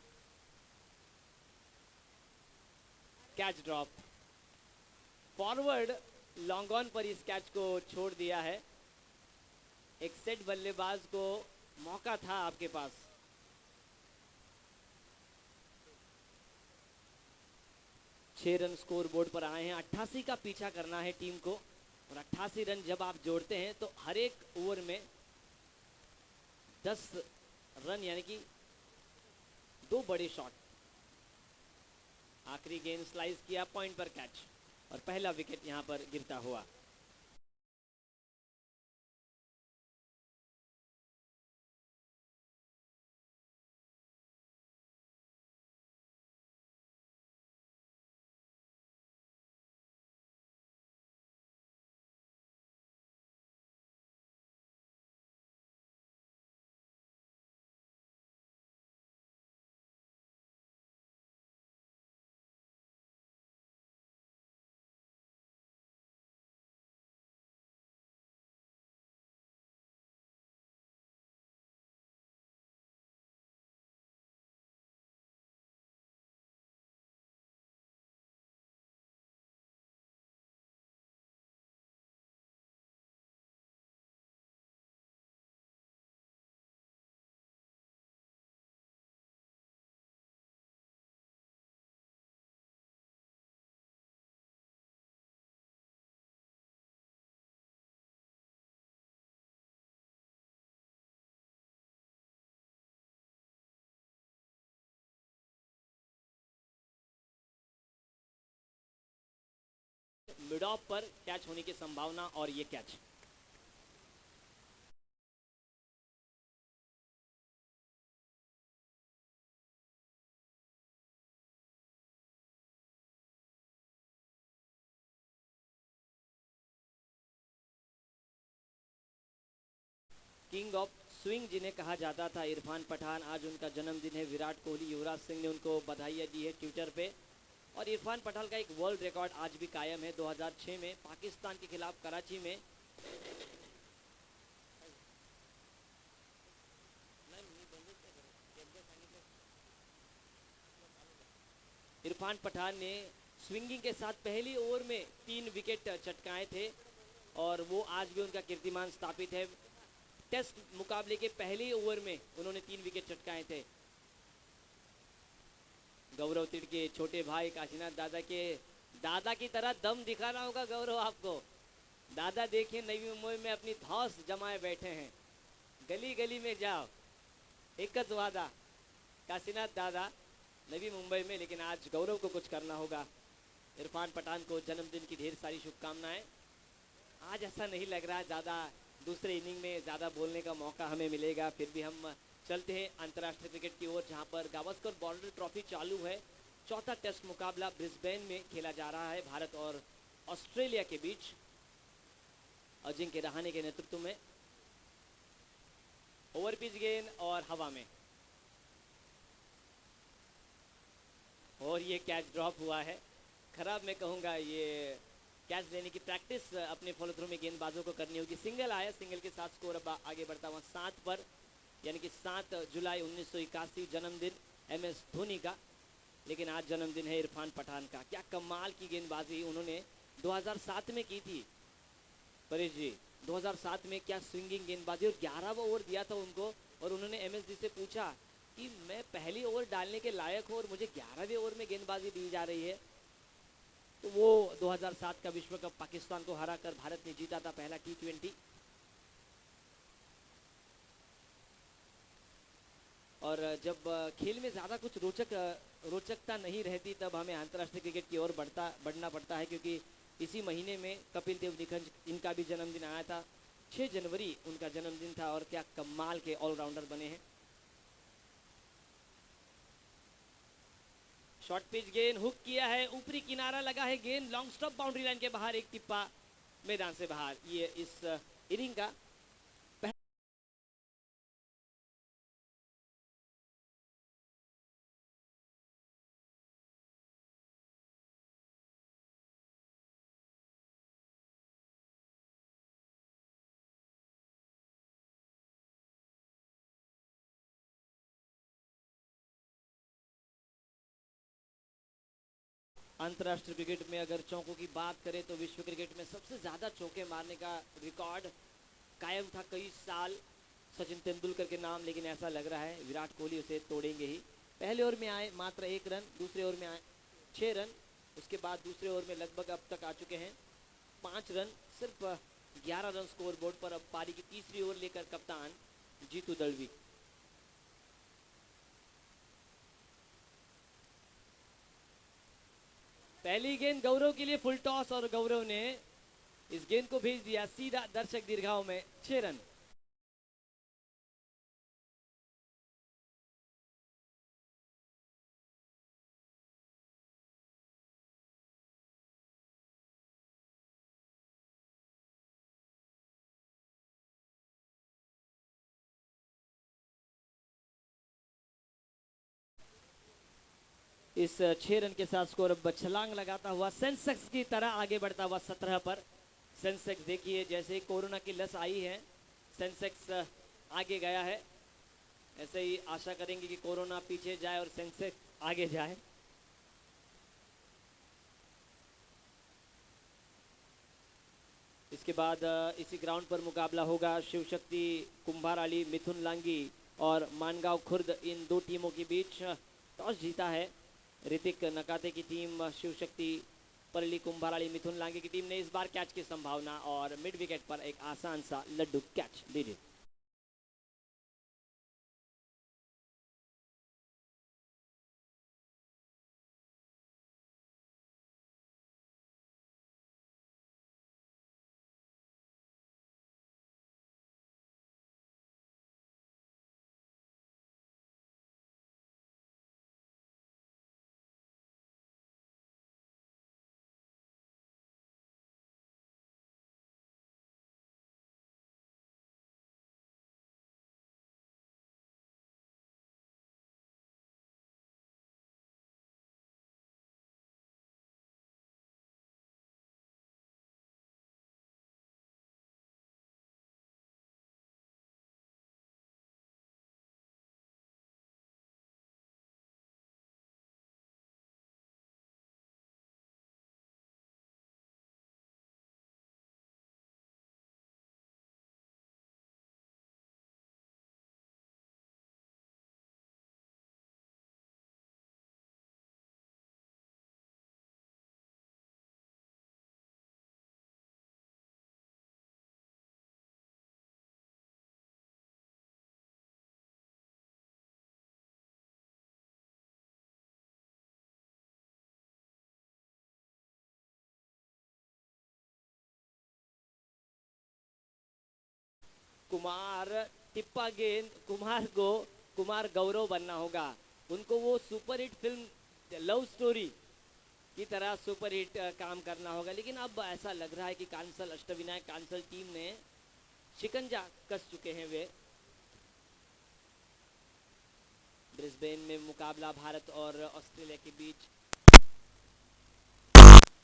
catch drop. Forward long on per is catch को छोड़ दिया है। एक सेट बल्लेबाज को मौका था आपके पास। छह रन स्कोर बोर्ड पर आए हैं। 88 का पीछा करना है टीम को और 88 रन जब आप जोड़ते हैं तो हर एक ओवर में 10 रन यानी कि 2 बड़े शॉट। आखिरी गेंद स्लाइस किया, पॉइंट पर कैच और पहला विकेट यहां पर गिरता हुआ। मिड ऑफ पर कैच होने की संभावना और ये कैच। किंग ऑफ स्विंग जिन्हें कहा जाता था, इरफान पठान, आज उनका जन्मदिन है। विराट कोहली, युवराज सिंह ने उनको बधाई दी है ट्विटर पे। और इरफान पठान का एक वर्ल्ड रिकॉर्ड आज भी कायम है। 2006 में पाकिस्तान के खिलाफ कराची में इरफान पठान ने स्विंगिंग के साथ पहली ओवर में 3 विकेट चटकाए थे और वो आज भी उनका कीर्तिमान स्थापित है। टेस्ट मुकाबले के पहले ही ओवर में उन्होंने 3 विकेट चटकाए थे। गौरव तिड़के छोटे भाई काशीनाथ दादा की तरह दम दिखाना होगा गौरव आपको। दादा देखिए नई मुंबई में अपनी धौस जमाए बैठे हैं। गली गली में जाओ, एक वादा, काशीनाथ दादा नवी मुंबई में। लेकिन आज गौरव को कुछ करना होगा। इरफान पठान को जन्मदिन की ढेर सारी शुभकामनाएं। आज ऐसा नहीं लग रहा है ज़्यादा दूसरे इनिंग में ज़्यादा बोलने का मौका हमें मिलेगा। फिर भी हम चलते हैं अंतर्राष्ट्रीय क्रिकेट की ओर, जहां पर गावस्कर बॉर्डर ट्रॉफी चालू है। चौथा टेस्ट मुकाबला ब्रिस्बेन में खेला जा रहा है भारत और ऑस्ट्रेलिया के बीच। अजिंक्य रहाणे के नेतृत्व में ओवर पिच गेंद और हवा में, और ये कैच ड्रॉप हुआ है। खराब मैं कहूँगा, ये कैच लेने की प्रैक्टिस अपने फॉलो थ्रू में गेंदबाजों को करनी होगी। सिंगल आया, सिंगल के साथ स्कोर अब आगे बढ़ता हुआ 7 पर, यानी कि 7 जुलाई 1981 जन्मदिन MS धोनी का। लेकिन आज जन्मदिन है इरफान पठान का। क्या कमाल की गेंदबाजी उन्होंने 2007 में की थी परेश जी। 2007 में क्या स्विंगिंग गेंदबाजी, और 11वां ओवर दिया था उनको। और उन्होंने MSD से पूछा कि मैं पहली ओवर डालने के लायक हूँ और मुझे 11वें ओवर में गेंदबाजी दी जा रही है। तो वो 2007 का विश्व कप पाकिस्तान को हराकर भारत ने जीता था पहला T20। और जब खेल में ज़्यादा कुछ रोचकता नहीं रहती, तब हमें अंतर्राष्ट्रीय क्रिकेट की ओर बढ़ना पड़ता है। क्योंकि इसी महीने में कपिल देव निखंज, इनका भी जन्मदिन आया था। 6 जनवरी उनका जन्मदिन था, और क्या कमाल के ऑलराउंडर बने हैं। शॉर्ट पिच गेंद हुक किया है, ऊपरी किनारा लगा है गेंद, लॉन्ग स्टॉप बाउंड्री लाइन के बाहर, एक टिप्पा मैदान से बाहर। ये इस इनिंग का अंतर्राष्ट्रीय क्रिकेट में अगर चौकों की बात करें तो विश्व क्रिकेट में सबसे ज़्यादा चौके मारने का रिकॉर्ड कायम था कई साल सचिन तेंदुलकर के नाम। लेकिन ऐसा लग रहा है विराट कोहली उसे तोड़ेंगे ही। पहले ओवर में आए मात्र 1 रन, दूसरे ओवर में आए 6 रन, उसके बाद दूसरे ओवर में लगभग अब तक आ चुके हैं 5 रन, सिर्फ 11 रन स्कोर बोर्ड पर। अब पारी की तीसरी ओवर लेकर कप्तान जीतू दलवी। पहली गेंद गौरव के लिए फुल टॉस, और गौरव ने इस गेंद को भेज दिया सीधा दर्शक दीर्घाओं में। 6 रन। इस 6 रन के साथ स्कोर अब छलांग लगाता हुआ सेंसेक्स की तरह आगे बढ़ता हुआ 17 पर। सेंसेक्स देखिए, जैसे ही कोरोना की लस आई है सेंसेक्स आगे गया है। ऐसे ही आशा करेंगे कि कोरोना पीछे जाए और सेंसेक्स आगे जाए। इसके बाद इसी ग्राउंड पर मुकाबला होगा शिव शक्ति कुंभाराली, मिथुन लांगी और मानगांव खुर्द, इन दो टीमों के बीच। टॉस जीता है ऋतिक नकाते की टीम शिव शक्ति परली कुंभाराली मिथुन लांगी की टीम ने। इस बार कैच की संभावना, और मिड विकेट पर एक आसान सा लड्डू कैच दीजिए। कुमार टिप्पा गेंद कुमार गौरव बनना होगा। उनको वो सुपर हिट फिल्म लव स्टोरी की तरह सुपर हिट काम करना होगा। लेकिन अब ऐसा लग रहा है कि कांसल अष्टविनायक कांसल टीम ने शिकंजा कस चुके हैं वे। ब्रिस्बेन में मुकाबला भारत और ऑस्ट्रेलिया के बीच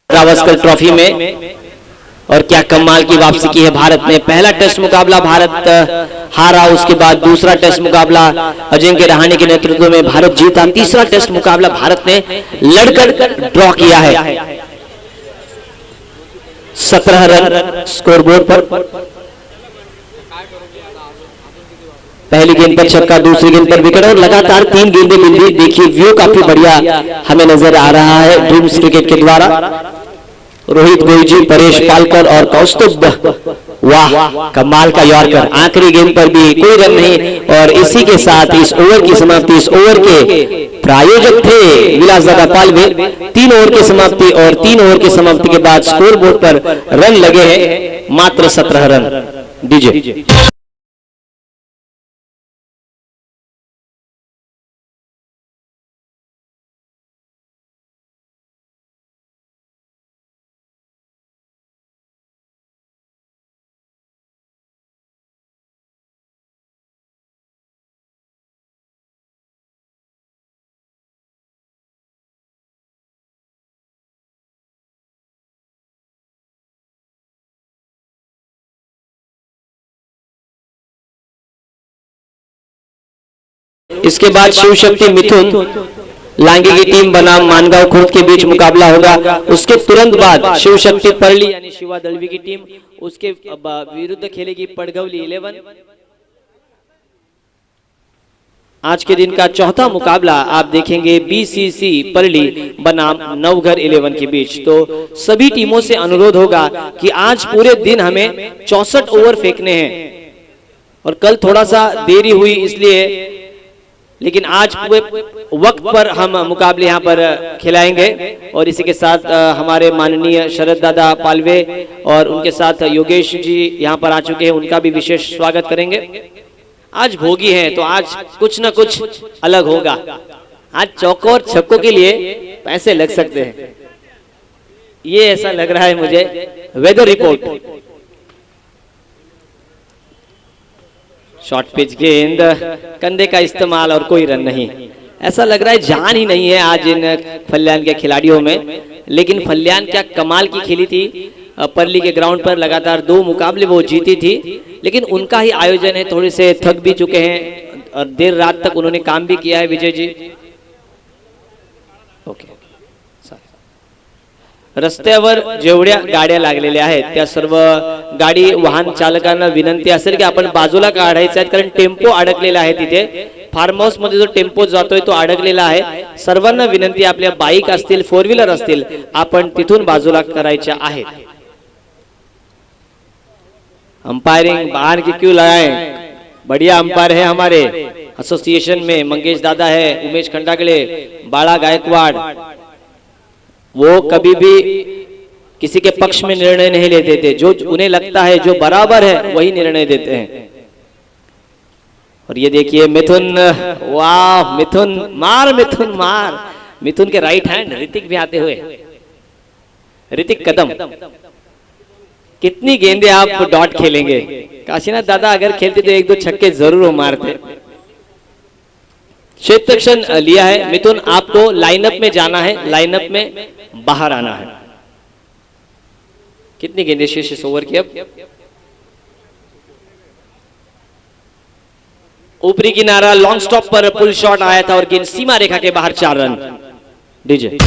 गावस्कर ट्रॉफी में, और क्या कमाल की वापसी की है भारत ने। पहला टेस्ट मुकाबला भारत हारा, उसके बाद दूसरा टेस्ट मुकाबला अजिंक्य रहाणे के नेतृत्व में भारत जीता। तीसरा टेस्ट मुकाबला भारत ने लड़कर ड्रॉ किया है। 17 रन स्कोरबोर्ड पर। पहली गेंद पर छक्का, दूसरी गेंद पर विकेट और लगातार 3 गेंदें मिल रही। देखिए व्यू काफी बढ़िया हमें नजर आ रहा है ड्रीम्स क्रिकेट के द्वारा। रोहित गोइजी, परेश पालकर और कौस्तुभ, वाह कमाल का यॉर्कर। आखिरी गेंद पर भी कोई रन नहीं और इसी के साथ इस ओवर की समाप्ति। इस ओवर के प्रायोजक थे विलासदादा पालवे। 3 ओवर की समाप्ति और 3 ओवर की समाप्ति के बाद स्कोर बोर्ड पर रन लगे हैं मात्र 17 रन। डीजे इसके बाद शिव शक्ति मिथुन लांगी की टीम बनाम मानगांव खुर्द के बीच मुकाबला होगा। उसके तुरंत बाद शिव शक्ति परली यानी शिवा दलवी की टीम उसके विरुद्ध खेलेगी पड़गवली 11। आज के दिन का चौथा मुकाबला आप देखेंगे बीसीसी परली बनाम नवघर 11 के बीच। तो सभी टीमों से अनुरोध होगा कि आज पूरे दिन हमें 64 ओवर फेंकने हैं और कल थोड़ा सा देरी हुई इसलिए, लेकिन आज पूरे वक्त पर हम मुकाबले यहाँ पर खिलाएंगे। और इसी के साथ हमारे माननीय शरद दादा पालवे और उनके साथ योगेश जी यहाँ पर आ चुके हैं, उनका भी विशेष स्वागत करेंगे। आज भोगी है तो आज कुछ ना कुछ अलग होगा। आज चौकों और छक्कों के लिए पैसे लग सकते हैं, ये ऐसा लग रहा है मुझे। वेदर रिपोर्ट, शॉर्ट पिच गेंद, कंधे का इस्तेमाल और कोई रन नहीं। ऐसा लग रहा है जान ही नहीं है आज इन फल्यान के खिलाड़ियों में। लेकिन फल्यान क्या कमाल की खेली थी परली के ग्राउंड पर। लगातार 2 मुकाबले वो जीती थी, लेकिन उनका ही आयोजन है, थोड़े से थक भी चुके हैं और देर रात तक उन्होंने काम भी किया है। विजय जी ओके, रस्त्यावर जेवढ्या गाड्या लागलेल्या आहेत त्या सर्व गाडी वाहन चालकांना विनंती असेल की आपण बाजूला काढायचं आहे, कारण टेम्पो अडकलेला आहे तिथे। फार्म हाऊस मध्ये जो टेम्पो जातोय तो अडकलेला आहे। सर्वांना विनंती, आपल्या बाईक असतील 4 व्हीलर असतील आपण तिथून बाजूला करायच्या आहेत। अंपायरिंग बाहर की क्यों लगाएं, बढ़िया अंपायर है हमारे एसोसिएशन में। मंगेश दादा है, उमेश खंडागले, बाला गायकवाड़, वो कभी भी किसी के पक्ष में निर्णय नहीं लेते थे। जो उन्हें लगता है जो बराबर है वही निर्णय देते हैं। और ये देखिए मिथुन, वाह मिथुन मार, मिथुन मार। मिथुन के राइट हैंड ऋतिक भी आते हुए, ऋतिक कदम। कितनी गेंदे आप डॉट खेलेंगे? काशीनाथ दादा अगर खेलते तो 1-2 छक्के जरूर मारते। क्षेत्र रक्षण लिया है मिथुन, आपको लाइनअप में जाना है, लाइनअप में बाहर आना है। कितनी गेंदें शेष इस ओवर की? अब ऊपरी किनारा लॉन्ग स्टॉप पर पुल शॉट आया था और गेंद सीमा रेखा के बाहर 4 रन। डीजे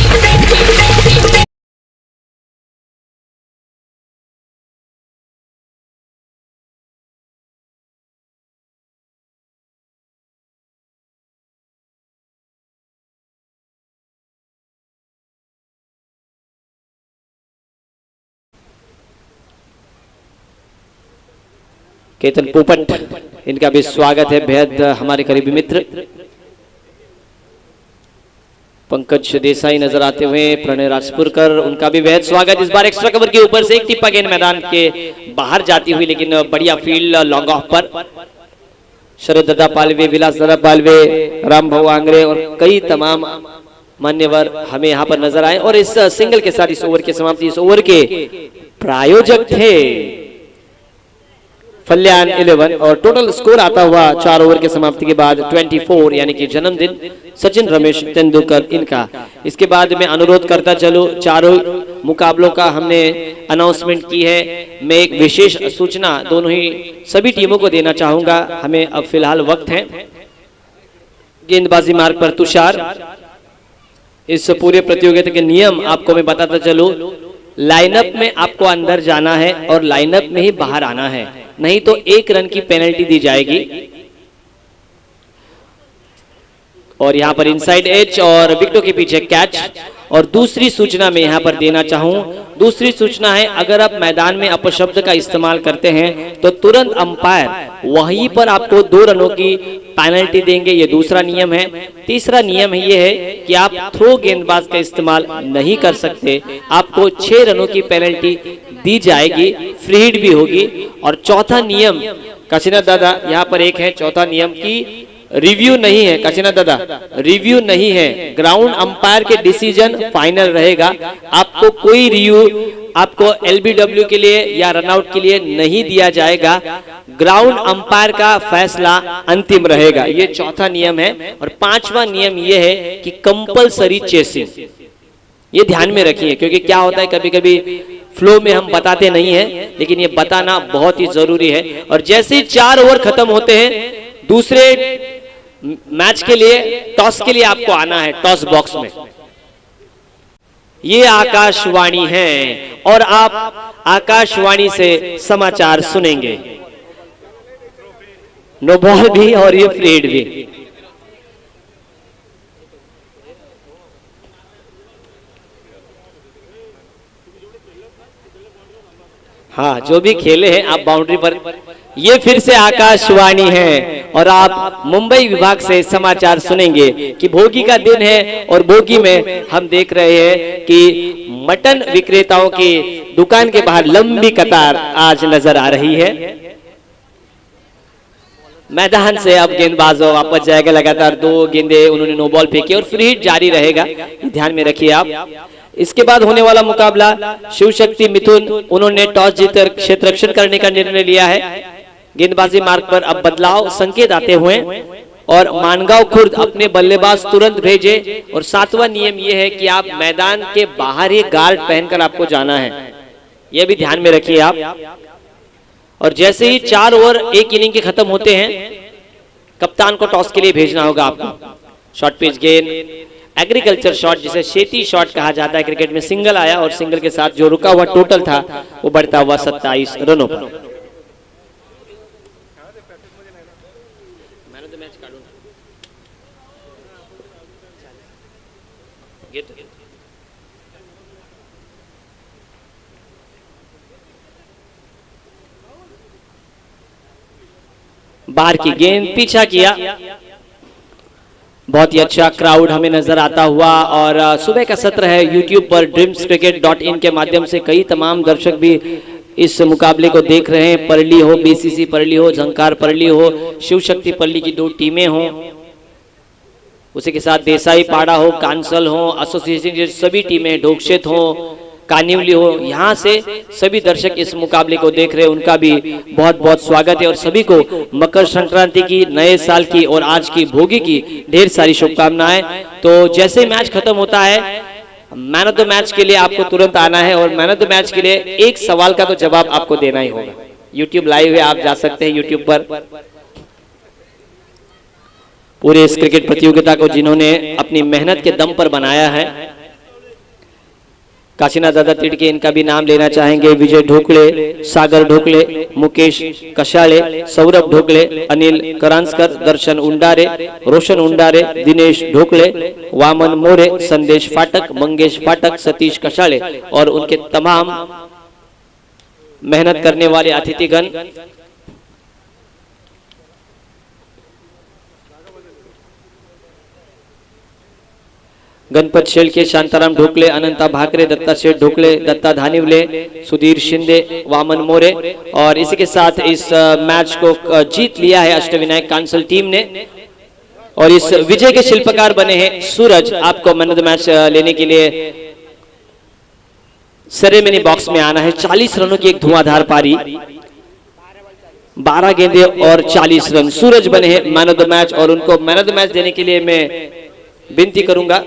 केतन पोपट, इनका भी स्वागत है, बेहद हमारे करीबी मित्र। पंकज देसाई नजर आते हुए, प्रणय राजपुरकर, उनका भी बेहद स्वागत। इस बार एक्स्ट्रा कवर के ऊपर से एक टिप्पा गेंद मैदान के बाहर जाती हुई, लेकिन बढ़िया फील्ड लॉन्ग ऑफ पर। शरद दादा पालवे, विलास दादा पालवे, राम भाऊ आंगरे और कई तमाम मान्यवर हमें यहाँ पर नजर आए। और इस सिंगल के साथ इस ओवर की समाप्ति, इस ओवर के प्रायोजक थे फल्यान 11 और टोटल स्कोर आता हुआ 4 ओवर के समाप्ति के बाद 24, यानी कि जन्मदिन सचिन रमेश तेंदुलकर इनका। इसके बाद मैं अनुरोध करता चलूं, चारों मुकाबलों का हमने अनाउंसमेंट की है। मैं एक विशेष सूचना दोनों ही सभी टीमों को देना चाहूंगा। हमें अब फिलहाल वक्त है। गेंदबाजी मार्ग पर तुषार। इस पूरे प्रतियोगिता के नियम आपको मैं बताता चलूं, लाइनअप में आपको अंदर जाना है और लाइनअप में ही बाहर आना है, नहीं तो 1 रन की पेनल्टी दी जाएगी। और यहां पर इनसाइड एज और विकेटों के पीछे कैच। और दूसरी सूचना मैं यहां पर देना चाहूं, दूसरी सूचना है, अगर आप मैदान में अपशब्द का इस्तेमाल करते हैं तो तुरंत अंपायर वहीं पर आपको 2 रनों की पेनल्टी देंगे। ये दूसरा नियम है। तीसरा नियम ये है कि आप थ्रो गेंदबाज का इस्तेमाल नहीं कर सकते, आपको 6 रनों की पेनल्टी दी जाएगी, फ्री हिट भी होगी। और चौथा नियम काशीनाथ दादा, यहाँ पर एक है चौथा नियम की रिव्यू नहीं है। काशीनाथ दादा, रिव्यू नहीं है, ग्राउंड अंपायर के डिसीजन फाइनल रहेगा। आपको कोई रिव्यू आपको एलबीडब्ल्यू के लिए या रनआउट के लिए नहीं दिया जाएगा। ग्राउंड अंपायर का फैसला अंतिम रहेगा। ये चौथा नियम है। और 5वां नियम ये है कि कंपलसरी चेसिंग, ये ध्यान में रखिए, क्योंकि क्या होता है कभी कभी फ्लो में हम बताते नहीं हैं, लेकिन ये बताना बहुत ही जरूरी है। और जैसे ही 4 ओवर खत्म होते हैं, दूसरे मैच के लिए टॉस के लिए आपको आना है टॉस बॉक्स में। ये आकाशवाणी है और आप आकाशवाणी से समाचार सुनेंगे। नो बॉल भी और ये फ्री हिट भी। हाँ, जो भी खेले हैं आप बाउंड्री पर। ये फिर से आकाशवाणी है और आप मुंबई विभाग से समाचार सुनेंगे कि भोगी का दिन है। और भोगी में हम देख रहे हैं कि मटन विक्रेताओं की दुकान के बाहर लंबी कतार आज नजर आ रही है। मैदान से अब गेंदबाजों वापस जाएगा। लगातार 2 गेंदे उन्होंने नो बॉल फेंकी और फ्री हिट जारी रहेगा, ध्यान में रखिए आप। इसके बाद होने वाला मुकाबला शिव शक्ति मिथुन, उन्होंने टॉस जीतकर क्षेत्र रक्षण करने का निर्णय लिया है। गेंदबाजी मार्ग पर अब बदलाव संकेत आते हुए और मानगांव खुर्द अपने बल्लेबाज तुरंत भेजे। और 7वां नियम यह है कि आप मैदान के बाहर ही गार्ड पहनकर आपको जाना है, यह भी ध्यान में रखिए आप। और जैसे ही 4 ओवर 1 इनिंग के खत्म होते हैं, कप्तान को टॉस के लिए भेजना होगा आपको। शॉर्ट पिच गेंद, एग्रीकल्चर शॉट जिसे शेती शॉट कहा जाता है, क्रिकेट में सिंगल आया और सिंगल के साथ जो रुका हुआ टोटल था वो बढ़ता हुआ 27 रनों पर। बाहर की गेंद पीछा किया। बहुत ही अच्छा क्राउड हमें नजर आता हुआ। और सुबह का सत्र है यूट्यूब पर dreamscricket.in के माध्यम से कई तमाम दर्शक भी इस मुकाबले को देख रहे हैं। परली हो, बीसीसी परली हो, झंकार परली हो, शिव शक्ति परली की 2 टीमें हों, उसी के साथ देसाई पाड़ा हो, कांसल हो, एसोसिएशन जैसी सभी टीमें, ढोकशेत हो, कानिवली हो, यहाँ से सभी दर्शक इस मुकाबले को देख रहे हैं, उनका भी बहुत बहुत स्वागत है। और सभी को मकर संक्रांति की, नए साल की और आज की भोगी की ढेर सारी शुभकामनाएं। तो जैसे मैच खत्म होता है, मैन ऑफ द मैच के लिए आपको तुरंत आना है। और मैन ऑफ द मैच के लिए एक सवाल का तो जवाब आपको देना ही होगा। यूट्यूब लाइव है, आप जा सकते हैं यूट्यूब पर। पूरे इस क्रिकेट प्रतियोगिता को जिन्होंने अपनी मेहनत के दम पर बनाया है, काशीनाथ दादा तिड़के, इनका भी नाम लेना चाहेंगे। विजय ढोकले, सागर ढोकले, मुकेश कशाले, सौरभ ढोकले, अनिल करांसकर, दर्शन उंडारे, रोशन उंडारे, दिनेश ढोकले, वामन मोरे, संदेश फाटक, मंगेश फाटक, सतीश कशाले और उनके तमाम मेहनत करने वाले अतिथिगण। गणपत शेळके, शांताराम ढोकले, अनंता भाकरे, दत्ता शेठ ढोकले, दत्ता धानिवले, सुधीर शिंदे, वामन मोरे। और इसी के साथ इस मैच को जीत लिया है अष्टविनायक कांसल टीम ने और इस विजय के शिल्पकार बने हैं सूरज। आपको मैन ऑफ द मैच लेने के लिए सेरेमनी बॉक्स में आना है। 40 रनों की एक धुआंधार पारी, 12 गेंदे और 40 रन। सूरज बने हैं मैन ऑफ द मैच और उनको मैन ऑफ द मैच देने के लिए मैं विनती करूंगा।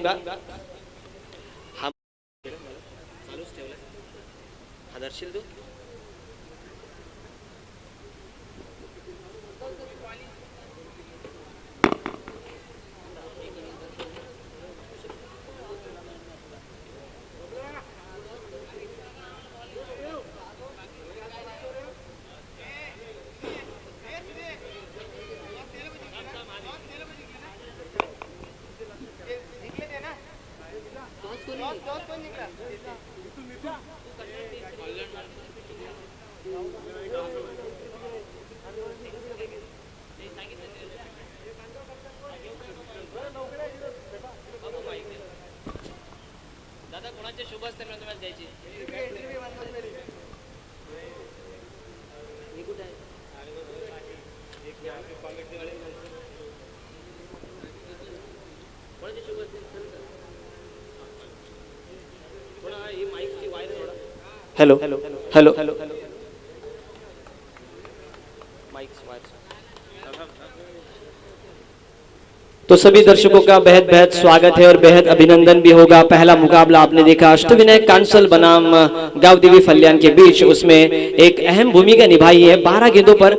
दादा कोणाचे शुभ असते मैन ऑफ द मैच द्यायची? हेलो हेलो हेलो हेलो तो सभी दर्शकों का बेहद बेहद स्वागत है और बेहद अभिनंदन भी होगा। पहला मुकाबला आपने देखा अष्टविनायक कांसल बनाम गांव देवी फल्यान के बीच, उसमें एक अहम भूमिका निभाई है। 12 गेंदों पर